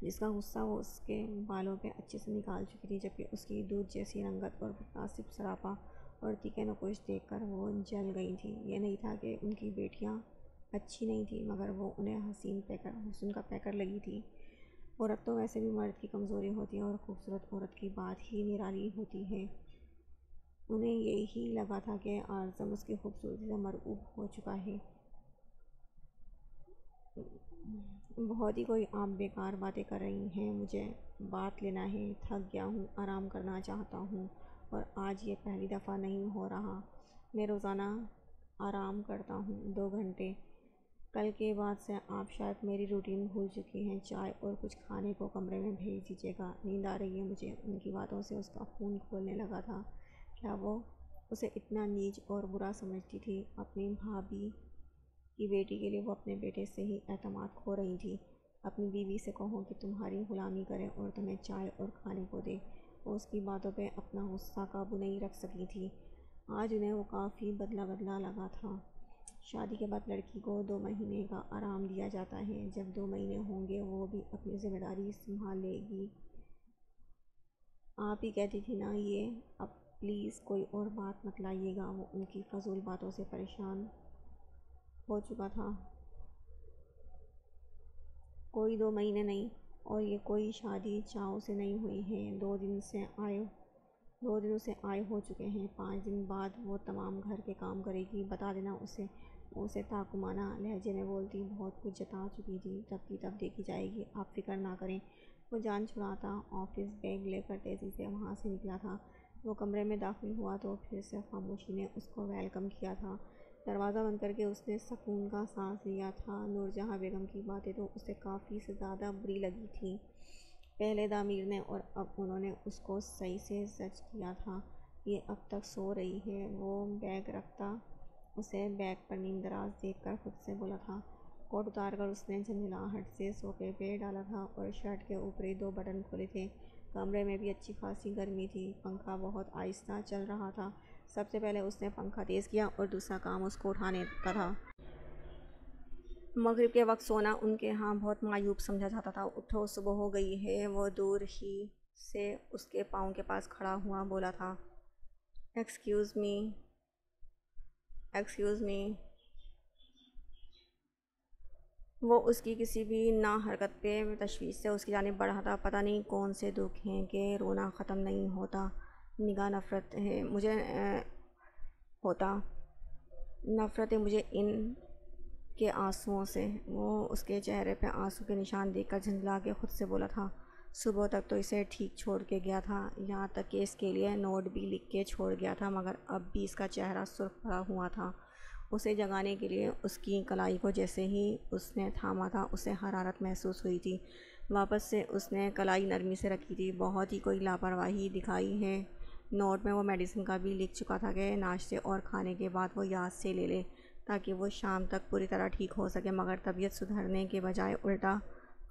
جس کا غصہ وہ اس کے بالوں پہ اچھے سے نکال چکی تھی، جبکہ اس کی دودھ جیسی رنگت اور متناسب سراپا اور تیکھے نقوش دیکھ کر وہ جل گئی تھی۔ یہ نہیں تھا کہ ان کی بیٹیاں اچھی نہیں تھیں، مگر وہ انہیں حسن کا پیکر لگی تھی۔ عورت تو ویسے بھی مرد کی کمزوری ہوتی ہے، اور خوبصورت عورت کی بات ہی نرالی ہوتی ہے۔ انہیں یہی لگا تھا کہ اعظم اس کی خوبصورتی سے مرعوب ہو چکا ہے۔ بہت ہی کوئی آپ بیکار باتیں کر رہی ہیں، مجھے بات لینا ہے، تھک گیا ہوں، آرام کرنا چاہتا ہوں، اور آج یہ پہلی دفعہ نہیں ہو رہا۔ میں روزانہ آرام کرتا ہوں 2 گھنٹے۔ کل کے بعد سے آپ شاید میری روٹین بھول چکی ہیں۔ چائے اور کچھ کھانے کو کمرے میں بھیج دیجیے گا، نیند آ رہی ہے مجھے۔ ان کی باتوں سے اس کا خون کھولنے لگا تھا۔ کیا وہ اسے اتنا نیچ اور برا سمجھتی تھی؟ اپنی بھابھی کی بیٹی کے لیے وہ اپنے بیٹے سے ہی اعتماد کھو رہی تھی۔ اپنی بیوی سے کہو کہ تمہاری غلامی کرے اور تمہیں چائے اور کھانے کو دے۔ وہ اس کی باتوں پہ اپنا غصہ قابو نہیں رکھ سکی تھی۔ آج انہیں وہ کافی بدلا لگا تھا۔ شادی کے بعد لڑکی کو 2 مہینے کا آرام دیا جاتا ہے۔ جب 2 مہینے ہوں گے وہ بھی اپنی ذمہ داری سنبھال لے گی۔ آپ ہی کہتی تھی نا یہ، اب پلیز کوئی اور بات مت لائیے گا۔ وہ ان کی فضول باتوں سے پریشان ہو چکا تھا۔ کوئی 2 مہینے نہیں، اور یہ کوئی شادی چاؤ سے نہیں ہوئی ہے۔ 2 دن اسے آئے ہو چکے ہیں۔ 5 دن بعد وہ تمام گھر کے کام کرے گی۔ بتا دینا اسے۔ وہ اسے تعقمانہ لہجے میں بولتی، بہت کچھ جتا چکی تھی، تب کی تب دیکھی جائے گی، آپ فکر نہ کریں۔ وہ جان چھڑاتا آفس بیگ لے کر تیزی سے وہاں سے نکلا تھا۔ وہ کمرے میں داخل ہوا تو پھر سے خاموشی نے اس کو ویلکم کیا تھا۔ دروازہ بند کر کے اس نے سکون کا سانس لیا تھا۔ نور جہاں بیگم کی باتیں تو اسے کافی سے زیادہ بری لگی تھیں۔ پہلے دامیر نے اور اب انہوں نے اس کو صحیح سے زج کیا تھا۔ یہ اب تک سو رہی ہے۔ وہ بیگ رکھتا اسے بیگ پر نیم دراز دیکھ کر خود سے بولا تھا۔ کوٹ اتار کر اس نے جھنجھلاہٹ سے صوفے پہ ڈالا تھا اور شرٹ کے اوپری 2 بٹن کھولے تھے۔ کمرے میں بھی اچھی خاصی گرمی تھی۔ پنکھا بہت آہستہ چل رہا تھا۔ سب سے پہلے اس نے پنکھا تیز کیا اور دوسرا کام اس کو اٹھانے کا تھا۔ مغرب کے وقت سونا ان کے ہاں بہت معیوب سمجھا جاتا تھا۔ اٹھو، صبح ہو گئی ہے۔ وہ دور ہی سے اس کے پاؤں کے پاس کھڑا ہوا بولا تھا، ایکسکیوز می۔ وہ اس کی کسی بھی نا حرکت پہ تشویش سے اس کی جانب بڑھا تھا۔ پتہ نہیں کون سے دکھ ہیں کہ رونا ختم نہیں ہوتا۔ نفرت ہے مجھے ان کے آنسوؤں سے۔ وہ اس کے چہرے پہ آنسو کے نشان دیکھ کر جھنجھلا کے خود سے بولا تھا، صبح تک تو اسے ٹھیک چھوڑ کے گیا تھا، یہاں تک کہ اس کے لیے نوٹ بھی لکھ کے چھوڑ گیا تھا، مگر اب بھی اس کا چہرہ سرخ پڑا ہوا تھا۔ اسے جگانے کے لیے اس کی کلائی کو جیسے ہی اس نے تھاما تھا، اسے حرارت محسوس ہوئی تھی۔ واپس سے اس نے کلائی نرمی سے رکھی تھی۔ بہت ہی کوئی لاپرواہی دکھائی ہے۔ نوٹ میں وہ میڈیسن کا بھی لکھ چکا تھا کہ ناشتے اور کھانے کے بعد وہ یاد سے لے لے، تاکہ وہ شام تک پوری طرح ٹھیک ہو سکے، مگر طبیعت سدھرنے کے بجائے الٹا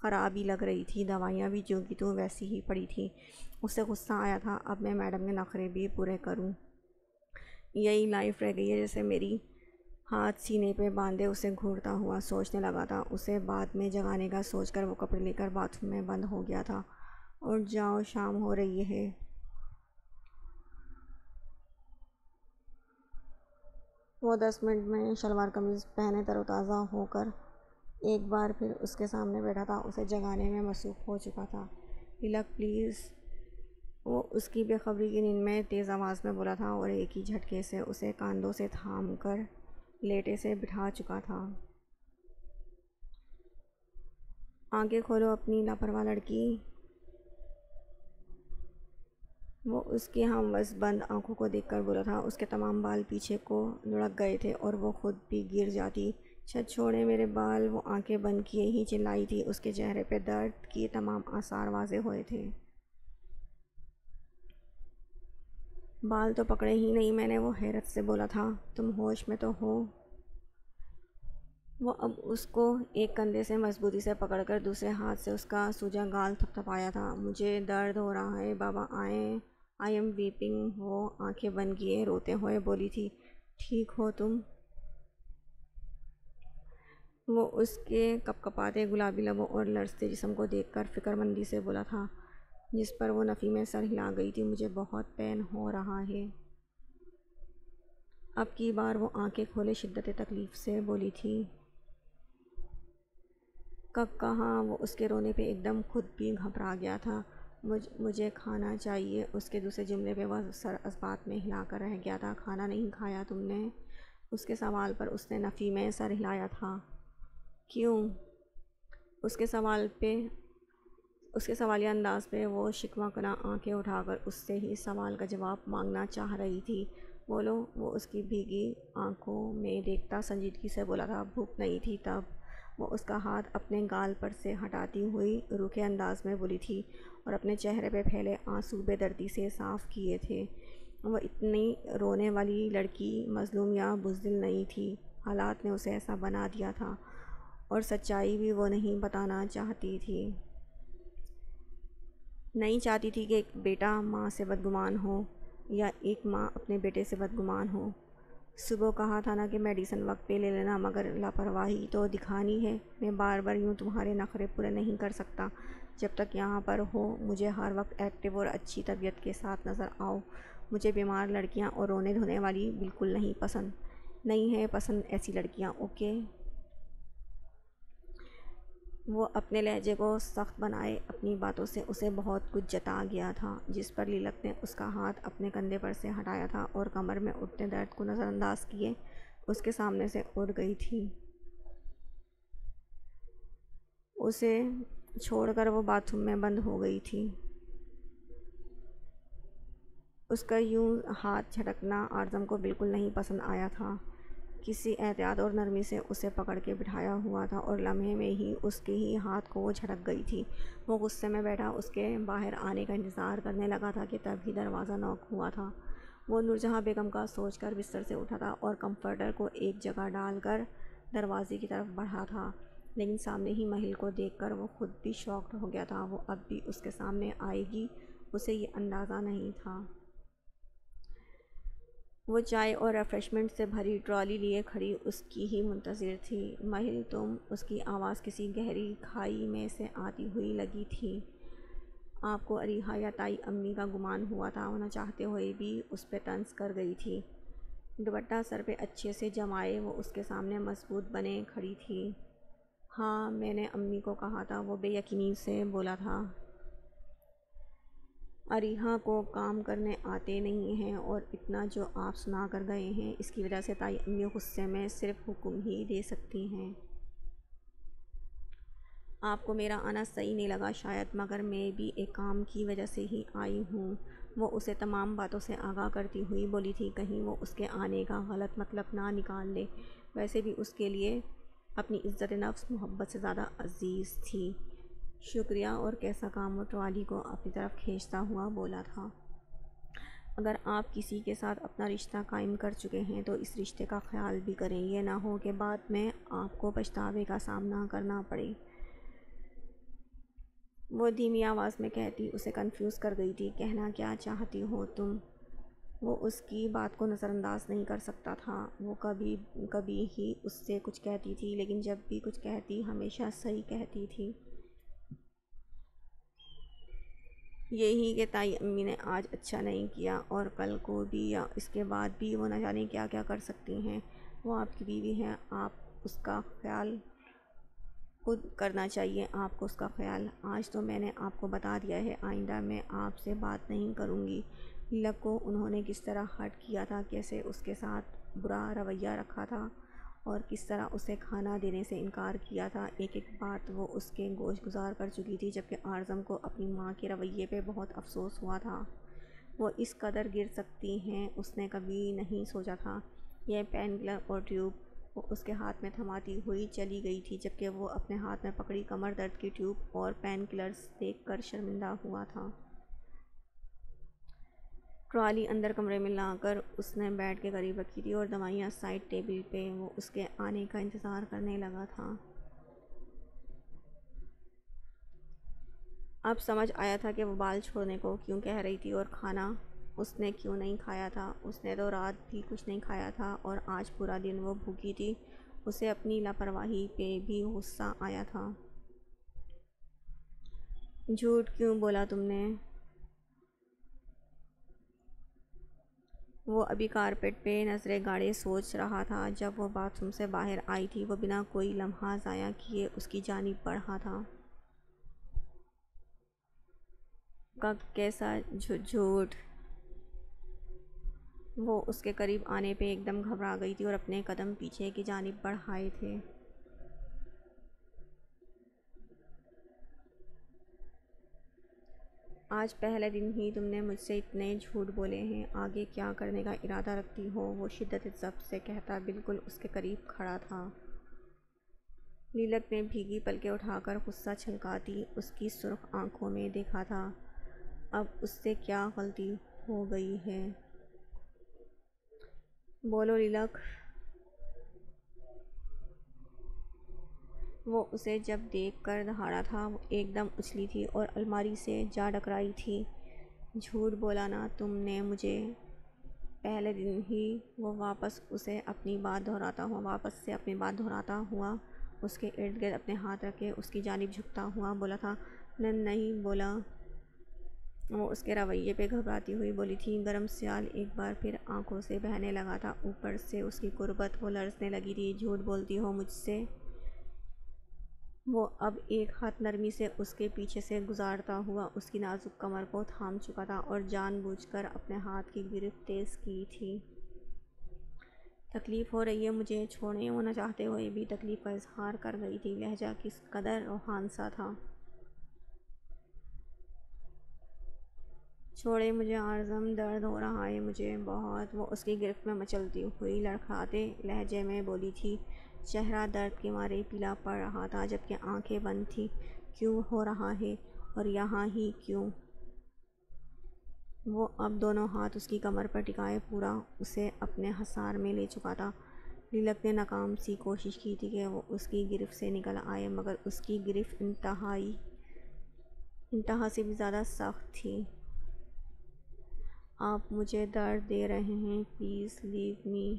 خراب ہی لگ رہی تھی۔ دوائیاں بھی جوں کی توں ویسی ہی پڑی تھیں۔ اسے غصہ آیا تھا، اب میں میڈم کے نخرے بھی پورے کروں؟ یہی لائف رہ گئی ہے جیسے میری۔ ہاتھ سینے پہ باندھے اسے گھورتا ہوا سوچنے لگا تھا۔ اسے بعد میں جگانے کا سوچ کر وہ کپڑے لے کر باتھ روم میں بند ہو گیا تھا اٹھ جاؤ، شام ہو رہی ہے۔ وہ 10 منٹ میں شلوار قمیض پہنے تر و تازہ ہو کر ایک بار پھر اس کے سامنے بیٹھا تھا۔ اسے جگانے میں مصروف ہو چکا تھا۔ للک پلیز، وہ اس کی بے خبری کی نیند میں تیز آواز میں بولا تھا اور ایک ہی جھٹکے سے اسے کاندھوں سے تھام کر لیٹے سے بٹھا چکا تھا۔ آنکھیں کھولو اپنی لاپرواہ لڑکی۔ وہ اس کی ہموز بند آنکھوں کو دیکھ کر بولا تھا۔ اس کے تمام بال پیچھے کو لڑک گئے تھے اور وہ خود بھی گر جاتی۔ چھت چھوڑے میرے بال، وہ آنکھیں بند کیے ہی چلائی تھی۔ اس کے چہرے پہ درد کے تمام آثار واضح ہوئے تھے۔ بال تو پکڑے ہی نہیں میں نے، وہ حیرت سے بولا تھا۔ تم ہوش میں تو ہو؟ وہ اب اس کو ایک کندھے سے مضبوطی سے پکڑ کر دوسرے ہاتھ سے اس کا سوجا گال تھپ تھپایا تھا۔ مجھے درد ہو رہا ہے بابا، آئی ایم ویپنگ۔ وہ آنکھیں بند کیے روتے ہوئے بولی تھی۔ ٹھیک ہو تم؟ وہ اس کے کپکپاتے گلابی لبوں اور لرزتے جسم کو دیکھ کر فکر مندی سے بولا تھا، جس پر وہ نفی میں سر ہلا گئی تھی۔ مجھے بہت پین ہو رہا ہے۔ اب کی بار وہ آنکھیں کھولے شدت تکلیف سے بولی تھی۔ کہاں؟ وہ اس کے رونے پہ ایک دم خود بھی گھبرا گیا تھا۔ مجھے کھانا چاہیے۔ اس کے دوسرے جملے پہ وہ سر اس بات میں ہلا کر رہ گیا تھا۔ کھانا نہیں کھایا تم نے؟ اس کے سوال پر اس نے نفی میں سر ہلایا تھا۔ کیوں؟ اس کے سوالیہ انداز پہ وہ شکوہ کناں آنکھیں اٹھا کر اس سے ہی سوال کا جواب مانگنا چاہ رہی تھی۔ بولو، وہ اس کی بھیگی آنکھوں میں دیکھتا سنجیدگی سے بولا تھا۔ بھوک نہیں تھی تب؟ وہ اس کا ہاتھ اپنے گال پر سے ہٹاتی ہوئی روکھے انداز میں بولی تھی اور اپنے چہرے پہ پھیلے آنسو بے دردی سے صاف کیے تھے۔ وہ اتنی رونے والی لڑکی مظلوم یا بزدل نہیں تھی، حالات نے اسے ایسا بنا دیا تھا، اور سچائی بھی وہ نہیں بتانا چاہتی تھی۔ نہیں چاہتی تھی کہ ایک بیٹا ماں سے بدگمان ہو، یا ایک ماں اپنے بیٹے سے بدگمان ہو۔ صبح کہا تھا نا کہ میڈیسن وقت پہ لے لینا، مگر لاپرواہی تو دکھانی ہے۔ میں بار بار یوں تمہارے نخرے پورے نہیں کر سکتا۔ جب تک یہاں پر ہو مجھے ہر وقت ایکٹیو اور اچھی طبیعت کے ساتھ نظر آؤ۔ مجھے بیمار لڑکیاں اور رونے دھونے والی بالکل نہیں پسند۔ نہیں ہے پسند ایسی لڑکیاں، اوکے؟ وہ اپنے لہجے کو سخت بنائے اپنی باتوں سے اسے بہت کچھ جتا گیا تھا، جس پر للک نے اس کا ہاتھ اپنے کندھے پر سے ہٹایا تھا اور کمر میں اٹھتے درد کو نظر انداز کیے اس کے سامنے سے اٹھ گئی تھی۔ اسے چھوڑ کر وہ باتھ روم میں بند ہو گئی تھی۔ اس کا یوں ہاتھ جھٹکنا اعظم کو بالکل نہیں پسند آیا تھا۔ کسی احتیاط اور نرمی سے اسے پکڑ کے بٹھایا ہوا تھا اور لمحے میں ہی اس کے ہی ہاتھ کو وہ جھٹک گئی تھی۔ وہ غصے میں بیٹھا اس کے باہر آنے کا انتظار کرنے لگا تھا کہ تب ہی دروازہ نوک ہوا تھا۔ وہ نورجہاں بیگم کا سوچ کر بستر سے اٹھا تھا اور کمفرٹر کو ایک جگہ ڈال کر دروازے کی طرف بڑھا تھا، لیکن سامنے ہی محل کو دیکھ کر وہ خود بھی شاکڈ ہو گیا تھا۔ وہ اب بھی اس کے سامنے آئے گی، اسے یہ اندازہ نہیں تھا۔ وہ چائے اور ریفریشمنٹ سے بھری ٹرالی لیے کھڑی اس کی ہی منتظر تھی۔ محل تم؟ اس کی آواز کسی گہری کھائی میں سے آتی ہوئی لگی تھی۔ آپ کو اریحا یا تائی امی کا گمان ہوا تھا؟ وہ نہ چاہتے ہوئے بھی اس پہ طنز کر گئی تھی۔ دوپٹہ سر پہ اچھے سے جمائے وہ اس کے سامنے مضبوط بنے کھڑی تھی۔ ہاں میں نے امی کو کہا تھا، وہ بے یقینی سے بولا تھا۔ اریحا کو کام کرنے آتے نہیں ہیں، اور اتنا جو آپ سنا کر گئے ہیں، اس کی وجہ سے تائی امی غصے میں صرف حکم ہی دے سکتی ہیں۔ آپ کو میرا آنا صحیح نہیں لگا شاید، مگر میں بھی ایک کام کی وجہ سے ہی آئی ہوں۔ وہ اسے تمام باتوں سے آگاہ کرتی ہوئی بولی تھی، کہیں وہ اس کے آنے کا غلط مطلب نہ نکال لے۔ ویسے بھی اس کے لیے اپنی عزت نفس محبت سے زیادہ عزیز تھی۔ شکریہ۔ اور کیسا کام؟ وہ ٹرالی کو اپنی طرف کھینچتا ہوا بولا تھا۔ اگر آپ کسی کے ساتھ اپنا رشتہ قائم کر چکے ہیں تو اس رشتے کا خیال بھی کریں، یہ نہ ہو کہ بعد میں آپ کو پچھتاوے کا سامنا کرنا پڑے۔ وہ دھیمی آواز میں کہتی اسے کنفیوز کر گئی تھی۔ کہنا کیا چاہتی ہو تم؟ وہ اس کی بات کو نظر انداز نہیں کر سکتا تھا۔ وہ کبھی کبھی ہی اس سے کچھ کہتی تھی، لیکن جب بھی کچھ کہتی ہمیشہ صحیح کہتی تھی۔ یہی کہ تائی امی نے آج اچھا نہیں کیا اور کل کو بھی یا اس کے بعد بھی وہ نہ جانے کیا کیا کر سکتی ہیں۔ وہ آپ کی بیوی ہیں، آپ اس کا خیال خود کرنا چاہیے آپ کو اس کا خیال۔ آج تو میں نے آپ کو بتا دیا ہے، آئندہ میں آپ سے بات نہیں کروں گی۔ لیلک کو انہوں نے کس طرح ہرٹ کیا تھا، کیسے اس کے ساتھ برا رویہ رکھا تھا اور کس طرح اسے کھانا دینے سے انکار کیا تھا، ایک ایک بات وہ اس کے گوش گزار کر چکی تھی، جبکہ اعظم کو اپنی ماں کے رویے پہ بہت افسوس ہوا تھا۔ وہ اس قدر گر سکتی ہیں اس نے کبھی نہیں سوچا تھا۔ یہ پین کلر اور ٹیوب وہ اس کے ہاتھ میں تھماتی ہوئی چلی گئی تھی، جبکہ وہ اپنے ہاتھ میں پکڑی کمر درد کی ٹیوب اور پین کلرز دیکھ کر شرمندہ ہوا تھا۔ ٹرالی اندر کمرے میں لا کر اس نے بیڈ کے قریب رکھی تھی اور دوائیاں سائڈ ٹیبل پہ۔ وہ اس کے آنے کا انتظار کرنے لگا تھا۔ اب سمجھ آیا تھا کہ وہ بال چھوڑنے کو کیوں کہہ رہی تھی اور کھانا اس نے کیوں نہیں کھایا تھا۔ اس نے تو رات بھی کچھ نہیں کھایا تھا اور آج پورا دن وہ بھوکی تھی۔ اسے اپنی لاپرواہی پہ بھی غصہ آیا تھا۔ جھوٹ کیوں بولا تم نے؟ وہ ابھی کارپیٹ پہ نظریں گاڑے سوچ رہا تھا جب وہ باتھ روم سے باہر آئی تھی۔ وہ بنا کوئی لمحہ ضائع کیے اس کی جانب بڑھا تھا۔ کیسا جھوٹ؟ وہ اس کے قریب آنے پہ ایک دم گھبرا گئی تھی اور اپنے قدم پیچھے کی جانب بڑھائے تھے۔ آج پہلے دن ہی تم نے مجھ سے اتنے جھوٹ بولے ہیں، آگے کیا کرنے کا ارادہ رکھتی ہو؟ وہ شدت ضبط سے کہتا بالکل اس کے قریب کھڑا تھا۔ لیلک نے بھیگی پلکیں اٹھا کر غصہ چھلکاتی اس کی سرخ آنکھوں میں دیکھا تھا۔ اب اس سے کیا غلطی ہو گئی ہے؟ بولو لیلک۔ وہ اسے جب دیکھ کر دہاڑا تھا، وہ ایک دم اچھلی تھی اور الماری سے جا ٹکرائی تھی۔ جھوٹ بولا نا تم نے مجھے پہلے دن ہی۔ وہ واپس سے اپنی بات دہراتا ہوا اس کے ارد گرد اپنے ہاتھ رکھے اس کی جانب جھکتا ہوا بولا تھا۔ نہیں بولا۔ وہ اس کے رویے پہ گھبراتی ہوئی بولی تھی۔ گرم سیال ایک بار پھر آنکھوں سے بہنے لگا تھا، اوپر سے اس کی قربت وہ لرزنے لگی تھی۔ جھوٹ بولتی ہو مجھ سے؟ وہ اب ایک ہاتھ نرمی سے اس کے پیچھے سے گزارتا ہوا اس کی نازک کمر کو تھام چکا تھا اور جان بوجھ کر اپنے ہاتھ کی گرفت تیز کی تھی۔ تکلیف ہو رہی ہے مجھے؟ چھوڑیں۔ وہ نہ چاہتے ہوئے بھی تکلیف کا اظہار کر گئی تھی۔ لہجہ کس قدر روحان سا تھا۔ چھوڑیں مجھے اعظم، درد ہو رہا ہے مجھے بہت۔ وہ اس کی گرفت میں مچلتی ہوئی لڑکھڑاتے لہجے میں بولی تھی۔ چہرہ درد کے مارے پیلا پڑ رہا تھا جبکہ آنکھیں بند تھیں۔ کیوں ہو رہا ہے اور یہاں ہی کیوں؟ وہ اب دونوں ہاتھ اس کی کمر پر ٹکائے پورا اسے اپنے حصار میں لے چکا تھا۔ لیلک نے ناکام سی کوشش کی تھی کہ وہ اس کی گرفت سے نکل آئے، مگر اس کی گرفت انتہا سے بھی زیادہ سخت تھی۔ آپ مجھے درد دے رہے ہیں، پلیز لیو می۔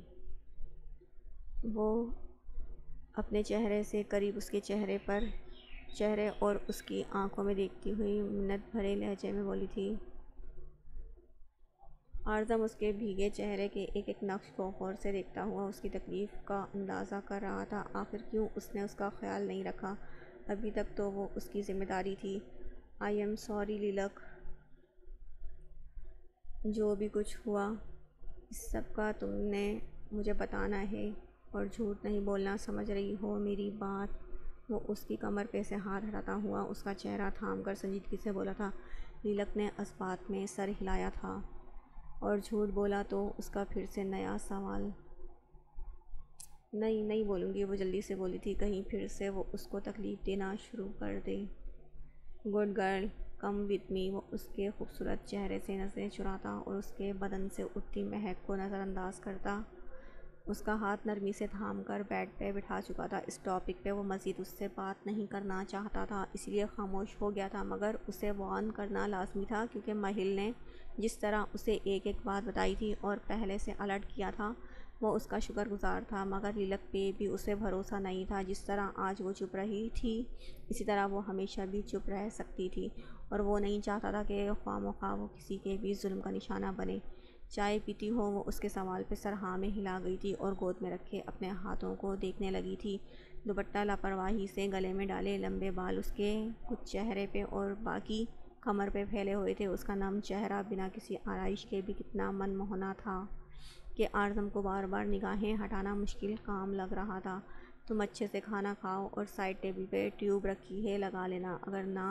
وہ اپنے چہرے سے قریب اس کے چہرے اور اس کی آنکھوں میں دیکھتی ہوئی منت بھرے لہجے میں بولی تھی۔ اعظم اس کے بھیگے چہرے کے ایک ایک نقش کو غور سے دیکھتا ہوا اس کی تکلیف کا اندازہ کر رہا تھا۔ آخر کیوں اس نے اس کا خیال نہیں رکھا؟ ابھی تک تو وہ اس کی ذمہ داری تھی۔ آئی ایم سوری لیلک، جو بھی کچھ ہوا اس سب کا تم نے مجھے بتانا ہے اور جھوٹ نہیں بولنا، سمجھ رہی ہو میری بات؟ وہ اس کی کمر پہ سے ہاتھ ہٹاتا ہوا اس کا چہرہ تھام کر سنجیدگی سے بولا تھا۔ لیلک نے اس بات میں سر ہلایا تھا۔ اور جھوٹ بولا تو؟ اس کا پھر سے نیا سوال۔ نہیں بولوں گی، وہ جلدی سے بولی تھی، کہیں پھر سے وہ اس کو تکلیف دینا شروع کر دے۔ Good girl, come with me. وہ اس کے خوبصورت چہرے سے نظریں چراتا اور اس کے بدن سے اٹھتی مہک کو نظر انداز کرتا اس کا ہاتھ نرمی سے تھام کر بیڈ پہ بٹھا چکا تھا۔ اس ٹاپک پہ وہ مزید اس سے بات نہیں کرنا چاہتا تھا، اس لیے خاموش ہو گیا تھا، مگر اسے وارن کرنا لازمی تھا کیونکہ ماہل نے جس طرح اسے ایک ایک بات بتائی تھی اور پہلے سے الرٹ کیا تھا وہ اس کا شکر گزار تھا، مگر لیلک پہ بھی اسے بھروسہ نہیں تھا۔ جس طرح آج وہ چپ رہی تھی اسی طرح وہ ہمیشہ بھی چپ رہ سکتی تھی اور وہ نہیں چاہتا تھا کہ خواہ مخواہ وہ کسی کے بھی ظلم کا نشانہ بنے۔ چائے پیتی ہو وہ اس کے سوال پہ سر ہاں میں ہلا گئی تھی اور گود میں رکھے اپنے ہاتھوں کو دیکھنے لگی تھی۔ دوپٹہ لاپرواہی سے گلے میں ڈالے، لمبے بال اس کے کچھ چہرے پہ اور باقی کمر پہ پھیلے ہوئے تھے۔ اس کا نم چہرہ بنا کسی آرائش کے بھی کتنا من موہنا تھا کہ اعظم کو بار بار نگاہیں ہٹانا مشکل کام لگ رہا تھا۔ تم اچھے سے کھانا کھاؤ اور سائڈ ٹیبل پہ ٹیوب رکھی ہے، لگا لینا، اگر نہ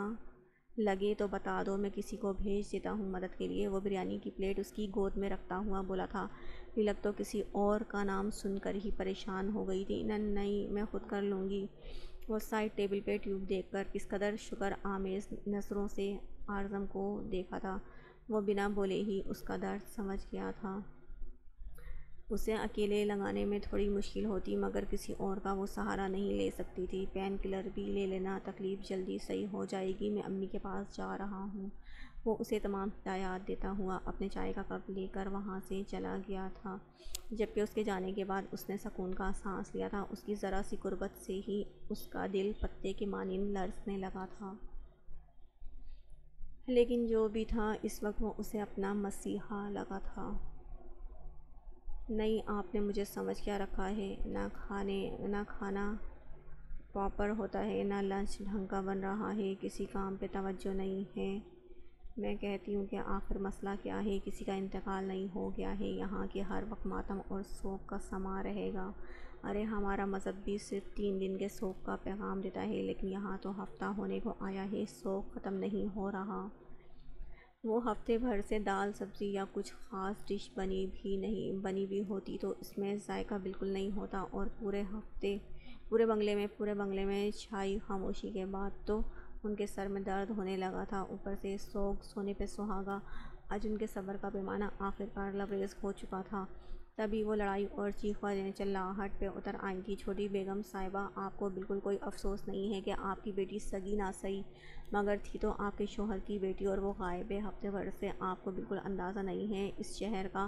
لگے تو بتا دو، میں کسی کو بھیج دیتا ہوں مدد کے لیے۔ وہ بریانی کی پلیٹ اس کی گود میں رکھتا ہوا بولا تھا۔ للک تو کسی اور کا نام سن کر ہی پریشان ہو گئی تھی۔ نہیں میں خود کر لوں گی۔ وہ سائڈ ٹیبل پہ ٹیوب دیکھ کر کس قدر شکر آمیز نظروں سے اعظم کو دیکھا تھا۔ وہ بنا بولے ہی اس کا درد سمجھ گیا تھا۔ اسے اکیلے لگانے میں تھوڑی مشکل ہوتی مگر کسی اور کا وہ سہارا نہیں لے سکتی تھی۔ پین کلر بھی لے لینا، تکلیف جلدی صحیح ہو جائے گی، میں امی کے پاس جا رہا ہوں۔ وہ اسے تمام ہدایات دیتا ہوا اپنے چائے کا کپ لے کر وہاں سے چلا گیا تھا۔ جبکہ اس کے جانے کے بعد اس نے سکون کا سانس لیا تھا۔ اس کی ذرا سی قربت سے ہی اس کا دل پتے کے مانند لرزنے لگا تھا۔ لیکن جو بھی تھا اس وقت وہ اسے اپنا مسیحا لگا تھا۔ نہیں آپ نے مجھے سمجھ کیا رکھا ہے، نہ کھانا پراپر ہوتا ہے، نہ لنچ ڈھنگ کا بن رہا ہے، کسی کام پہ توجہ نہیں ہے۔ میں کہتی ہوں کہ آخر مسئلہ کیا ہے؟ کسی کا انتقال نہیں ہو گیا ہے یہاں کہ ہر وقت ماتم اور سوگ کا سما رہے گا؟ ارے ہمارا مذہب بھی صرف 3 دن کے سوگ کا پیغام دیتا ہے، لیکن یہاں تو ہفتہ ہونے کو آیا ہے، سوگ ختم نہیں ہو رہا۔ وہ ہفتے بھر سے دال سبزی یا کچھ خاص ڈش بنی بھی ہوتی تو اس میں ذائقہ بالکل نہیں ہوتا، اور پورے بنگلے میں چھائی خاموشی کے بعد تو ان کے سر میں درد ہونے لگا تھا۔ اوپر سے سوگ، سونے پہ سہاگا، آج ان کے صبر کا پیمانہ آخرکار لبریز ہو چکا تھا۔ تبھی وہ لڑائی اور چیخ و چلاہٹ پہ اتر آئی تھی۔ چھوٹی بیگم صاحبہ، آپ کو بالکل کوئی افسوس نہیں ہے کہ آپ کی بیٹی سگی نہ سہی مگر تھی تو آپ کے شوہر کی بیٹی، اور وہ غائب ہے ہفتے بھر سے۔ آپ کو بالکل اندازہ نہیں ہے اس شہر کا،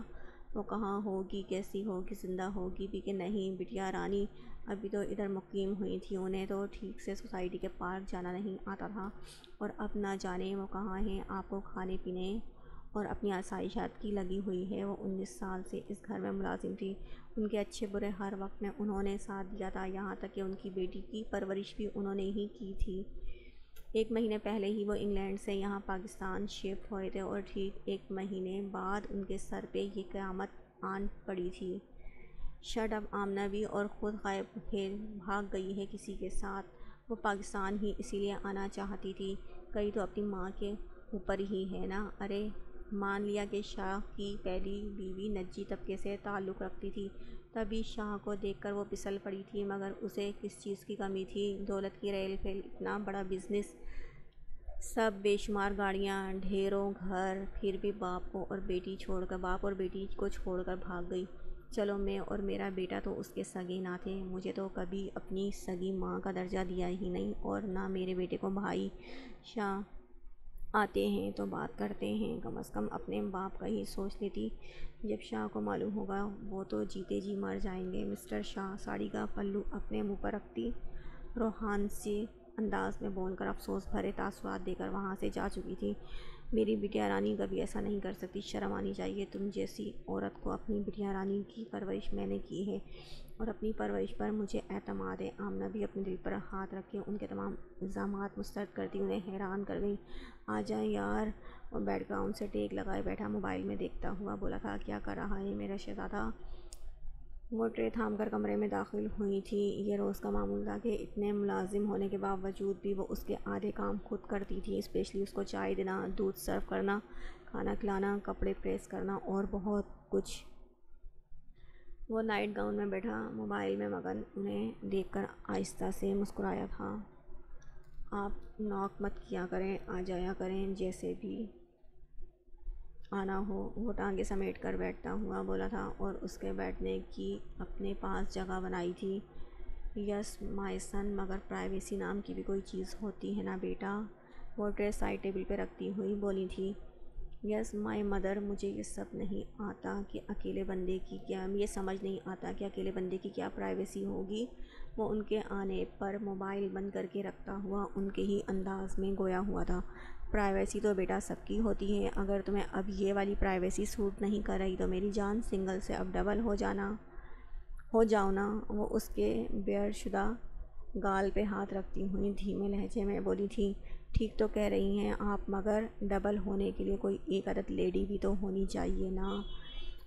وہ کہاں ہوگی، کیسی ہوگی، زندہ ہوگی بھی کہ نہیں۔ بٹیا رانی ابھی تو ادھر مقیم ہوئی تھی، انہیں تو ٹھیک سے سوسائٹی کے پارک جانا نہیں آتا تھا، اور اب نہ جانے وہ کہاں ہیں۔ آپ کو کھانے پینے اور اپنی آسائشات کی لگی ہوئی ہے۔ وہ 19 سال سے اس گھر میں ملازم تھی، ان کے اچھے برے ہر وقت میں انہوں نے ساتھ دیا تھا، یہاں تک کہ ان کی بیٹی کی پرورش بھی انہوں نے ہی کی تھی۔ 1 مہینے پہلے ہی وہ انگلینڈ سے یہاں پاکستان شفٹ ہوئے تھے، اور ٹھیک 1 مہینے بعد ان کے سر پہ یہ قیامت آن پڑی تھی۔ شٹ اپ آمنہ بھی اور خود بھاگ گئی ہے کسی کے ساتھ۔ وہ پاکستان ہی اسی لیے آنا چاہتی تھی، گئی تو اپنی ماں کے اوپر ہی ہے نا۔ ارے مان لیا کہ شاہ کی پہلی بیوی نجی طبقے سے تعلق رکھتی تھی، تبھی شاہ کو دیکھ کر وہ پھسل پڑی تھی، مگر اسے کس چیز کی کمی تھی؟ دولت کی ریل پھیل، اتنا بڑا بزنس، سب بے شمار گاڑیاں، ڈھیروں گھر، پھر بھی باپ اور بیٹی کو چھوڑ کر بھاگ گئی۔ چلو میں اور میرا بیٹا تو اس کے سگے نہ تھے، مجھے تو کبھی اپنی سگی ماں کا درجہ دیا ہی نہیں، اور نہ میرے بیٹے کو بھائی۔ شاہ آتے ہیں تو بات کرتے ہیں، کم از کم اپنے باپ کا ہی سوچ لیتی۔ جب شاہ کو معلوم ہوگا وہ تو جیتے جی مر جائیں گے۔ مسٹر شاہ ساڑی کا پلو اپنے منہ پر رکھتی روحانسی انداز میں بول کر افسوس بھرے تاثرات دے کر وہاں سے جا چکی تھی۔ میری بٹیا رانی کبھی ایسا نہیں کر سکتی، شرم آنی چاہیے تم جیسی عورت کو۔ اپنی بٹیا رانی کی پرورش میں نے کی ہے، اور اپنی پرورش پر مجھے اعتماد ہے۔ آمنہ بھی اپنے دل پر ہاتھ رکھ کے ان کے تمام الزامات مسترد کرتی انہیں حیران کر گئی۔ آ جائیں یار۔ وہ بیک گراؤنڈ سے ٹیک لگائے بیٹھا موبائل میں دیکھتا ہوا بولا تھا، کیا کر رہا ہے میرا شہزادہ؟ وہ ٹرے تھام کر کمرے میں داخل ہوئی تھی۔ یہ روز کا معمول تھا کہ اتنے ملازم ہونے کے باوجود بھی وہ اس کے آدھے کام خود کرتی تھی، اسپیشلی اس کو چائے دینا، دودھ سرو کرنا، کھانا کھلانا، کپڑے پریس کرنا اور بہت کچھ۔ وہ نائٹ گاؤن میں بیٹھا موبائل میں مگن انہیں دیکھ کر آہستہ سے مسکرایا تھا۔ آپ نوک مت کیا کریں، آ جایا کریں جیسے بھی آنا ہو۔ وہ ٹانگیں سمیٹ کر بیٹھتا ہوا بولا تھا، اور اس کے بیٹھنے کی اپنے پاس جگہ بنائی تھی۔ یس مائی سن، مگر پرائیویسی نام کی بھی کوئی چیز ہوتی ہے نا بیٹا؟ وہ ٹرے سائڈ ٹیبل پہ رکھتی ہوئی بولی تھی۔ یس مائی مدر، مجھے یہ سمجھ نہیں آتا کہ اکیلے بندے کی کیا پرائیویسی ہوگی۔ وہ ان کے آنے پر موبائل بند کر کے رکھتا ہوا ان کے ہی انداز میں گویا ہوا تھا، پرائیویسی تو بیٹا سب کی ہوتی ہے، اگر تمہیں اب یہ والی پرائیویسی سوٹ نہیں کر رہی تو میری جان سنگل سے اب ڈبل ہو جاؤ نا۔ وہ اس کے بیئر شدہ گال پہ ہاتھ رکھتی ہوئی دھیمے لہجے میں بولی تھی، ٹھیک تو کہہ رہی ہیں آپ، مگر ڈبل ہونے کے لیے کوئی ایک عدد لیڈی بھی تو ہونی چاہیے نا۔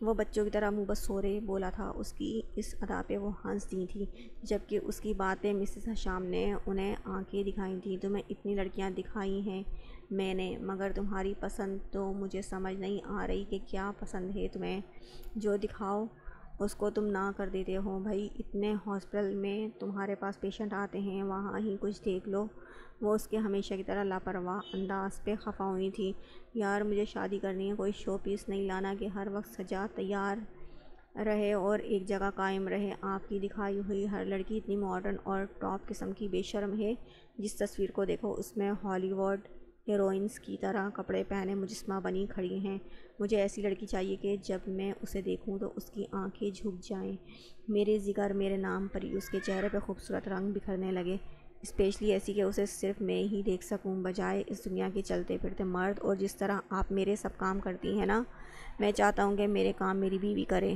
وہ بچوں کی طرح منہ بس سورے بولا تھا۔ اس کی اس ادا پہ وہ ہنس دی تھی، جبکہ اس کی بات پہ مسز حشام نے انہیں آنکھیں دکھائی تھیں۔ تمہیں اتنی لڑکیاں دکھائی ہیں میں نے، مگر تمہاری پسند تو مجھے سمجھ نہیں آ رہی کہ کیا پسند ہے تمہیں۔ جو دکھاؤ اس کو تم نہ کر دیتے ہو بھائی، اتنے ہاسپٹل میں تمہارے پاس پیشنٹ آتے ہیں، وہاں ہی کچھ دیکھ لو۔ وہ اس کے ہمیشہ کی طرح لاپرواہ انداز پہ خفا ہوئی تھی۔ یار مجھے شادی کرنی ہے، کوئی شو پیس نہیں لانا کہ ہر وقت سجا تیار رہے اور ایک جگہ قائم رہے۔ آپ کی دکھائی ہوئی ہر لڑکی اتنی ماڈرن اور ٹاپ قسم کی بے شرم ہے، جس تصویر کو دیکھو اس میں ہالی ووڈ ہیروئنس کی طرح کپڑے پہنے مجسمہ بنی کھڑی ہیں۔ مجھے ایسی لڑکی چاہیے کہ جب میں اسے دیکھوں تو اس کی آنکھیں جھک جائیں، میرے جگر میرے نام پر ہی اس کے چہرے پہ خوبصورت رنگ بکھرنے لگے، اسپیشلی ایسی کہ اسے صرف میں ہی دیکھ سکوں، بجائے اس دنیا کے چلتے پھرتے مرد۔ اور جس طرح آپ میرے سب کام کرتی ہیں نا، میں چاہتا ہوں کہ میرے کام میری بیوی کرے۔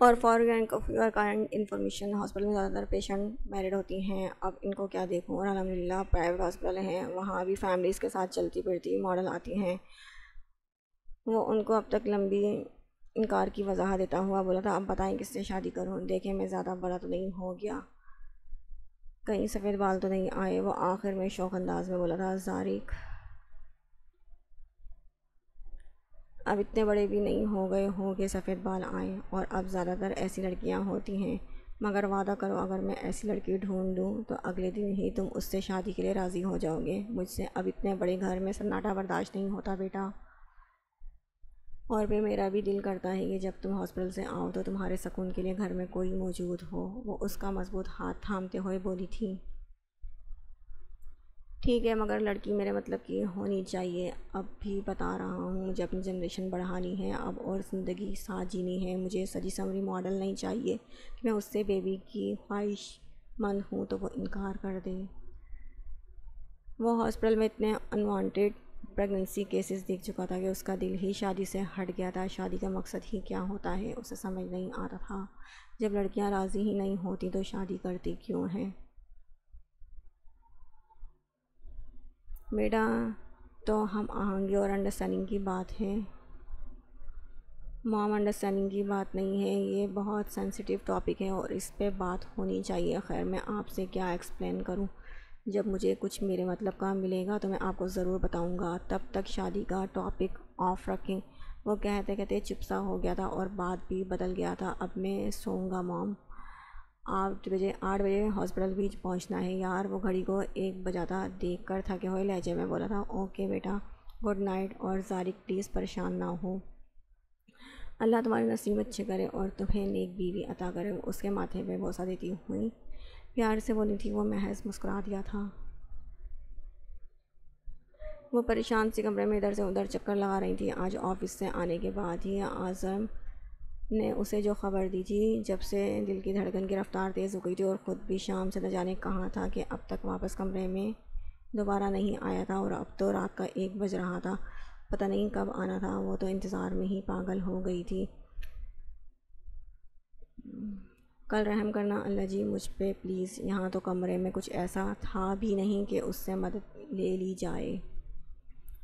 اور for your kind information, hospital میں زیادہ تر پیشنٹ میرڈ ہوتی ہیں، اب ان کو کیا دیکھوں۔ اور الحمدللہ پرائیویٹ ہاسپٹل ہیں، وہاں بھی فیملیز کے ساتھ چلتی پھرتی ماڈل آتی ہیں۔ وہ ان کو اب تک لمبی انکار کی وضاحت دیتا ہوا بولا تھا، اب بتائیں کس سے شادی کروں؟ دیکھیں میں زیادہ بڑا تو نہیں ہو گیا، کہیں سفید بال تو نہیں آئے؟ وہ آخر میں شوق انداز میں بولا تھا، زارق اب اتنے بڑے بھی نہیں ہو گئے ہو کہ سفید بال آئیں، اور اب زیادہ تر ایسی لڑکیاں ہوتی ہیں، مگر وعدہ کرو اگر میں ایسی لڑکی ڈھونڈ دوں تو اگلے دن ہی تم اس سے شادی کے لیے راضی ہو جاؤ گے۔ مجھ سے اب اتنے بڑے گھر میں سناٹا برداشت نہیں ہوتا بیٹا، اور پھر میرا بھی دل کرتا ہے کہ جب تم ہاسپٹل سے آؤ تو تمہارے سکون کے لیے گھر میں کوئی موجود ہو۔ وہ اس کا مضبوط ہاتھ تھامتے ہوئے بولی تھی، ٹھیک ہے مگر لڑکی میرے مطلب کی ہونی چاہیے، اب بھی بتا رہا ہوں، مجھے اپنی جنریشن بڑھانی ہے اب، اور زندگی ساتھ جینی ہے۔ مجھے سجی سنوری ماڈل نہیں چاہیے کہ میں اس سے بیبی کی خواہش مند ہوں تو وہ انکار کر دے۔ وہ ہاسپٹل میں اتنے انوانٹیڈ پریگننسی کیسز دیکھ چکا تھا کہ اس کا دل ہی شادی سے ہٹ گیا تھا۔ شادی کا مقصد ہی کیا ہوتا ہے اسے سمجھ نہیں آتا تھا۔ جب لڑکیاں راضی ہی نہیں ہوتی تو شادی کرتی کیوں ہیں؟ بیٹا تو ہم آہنگی اور انڈرسٹینڈنگ کی بات ہے مام، انڈرسٹینڈنگ کی بات نہیں ہے، یہ بہت سینسٹیو ٹاپک ہے اور اس پہ بات ہونی چاہیے۔ خیر میں آپ سے کیا ایکسپلین کروں، جب مجھے کچھ میرے مطلب کا ملے گا تو میں آپ کو ضرور بتاؤں گا، تب تک شادی کا ٹاپک آف رکھیں۔ وہ کہتے کہتے چپ سا ہو گیا تھا اور بات بھی بدل گیا تھا، اب میں سوؤں گا مام، 8 بجے ہاسپٹل بھی پہنچنا ہے۔ یار وہ گھڑی کو 1 بجاتا دیکھ کر تھکے ہوئے لہجے میں بولا تھا، اوکے بیٹا گڈ نائٹ، اور زارق پلیز پریشان نہ ہو، اللہ تمہاری نصیب اچھے کرے اور تمہیں نیک بیوی عطا کرے۔ اس کے ماتھے پہ بوسہ دیتی ہوئی پیار سے بولی تھی۔ وہ محض مسکرا دیا تھا۔ وہ پریشان سی کمرے میں ادھر سے ادھر چکر لگا رہی تھی۔ آج آفس سے آنے کے بعد ہی اعظم نے اسے جو خبر دی تھی، جب سے دل کی دھڑکن کی رفتار تیز ہو گئی تھی، اور خود بھی شام سے نہ جانے کہاں تھا کہ اب تک واپس کمرے میں دوبارہ نہیں آیا تھا، اور اب تو رات کا 1 بج رہا تھا، پتہ نہیں کب آنا تھا۔ وہ تو انتظار میں ہی پاگل ہو گئی تھی۔ کل رحم کرنا اللہ جی مجھ پہ پلیز، یہاں تو کمرے میں کچھ ایسا تھا بھی نہیں کہ اس سے مدد لے لی جائے۔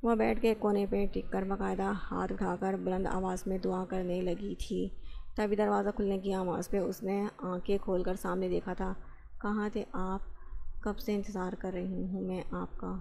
وہ بیٹھ کے کونے پہ ٹک کر باقاعدہ ہاتھ اٹھا کر بلند آواز میں دعا کرنے لگی تھی۔ تبھی دروازہ کھلنے کی آواز پہ اس نے آنکھیں کھول کر سامنے دیکھا تھا۔ کہاں تھے آپ؟ کب سے انتظار کر رہی ہوں میں آپ کا۔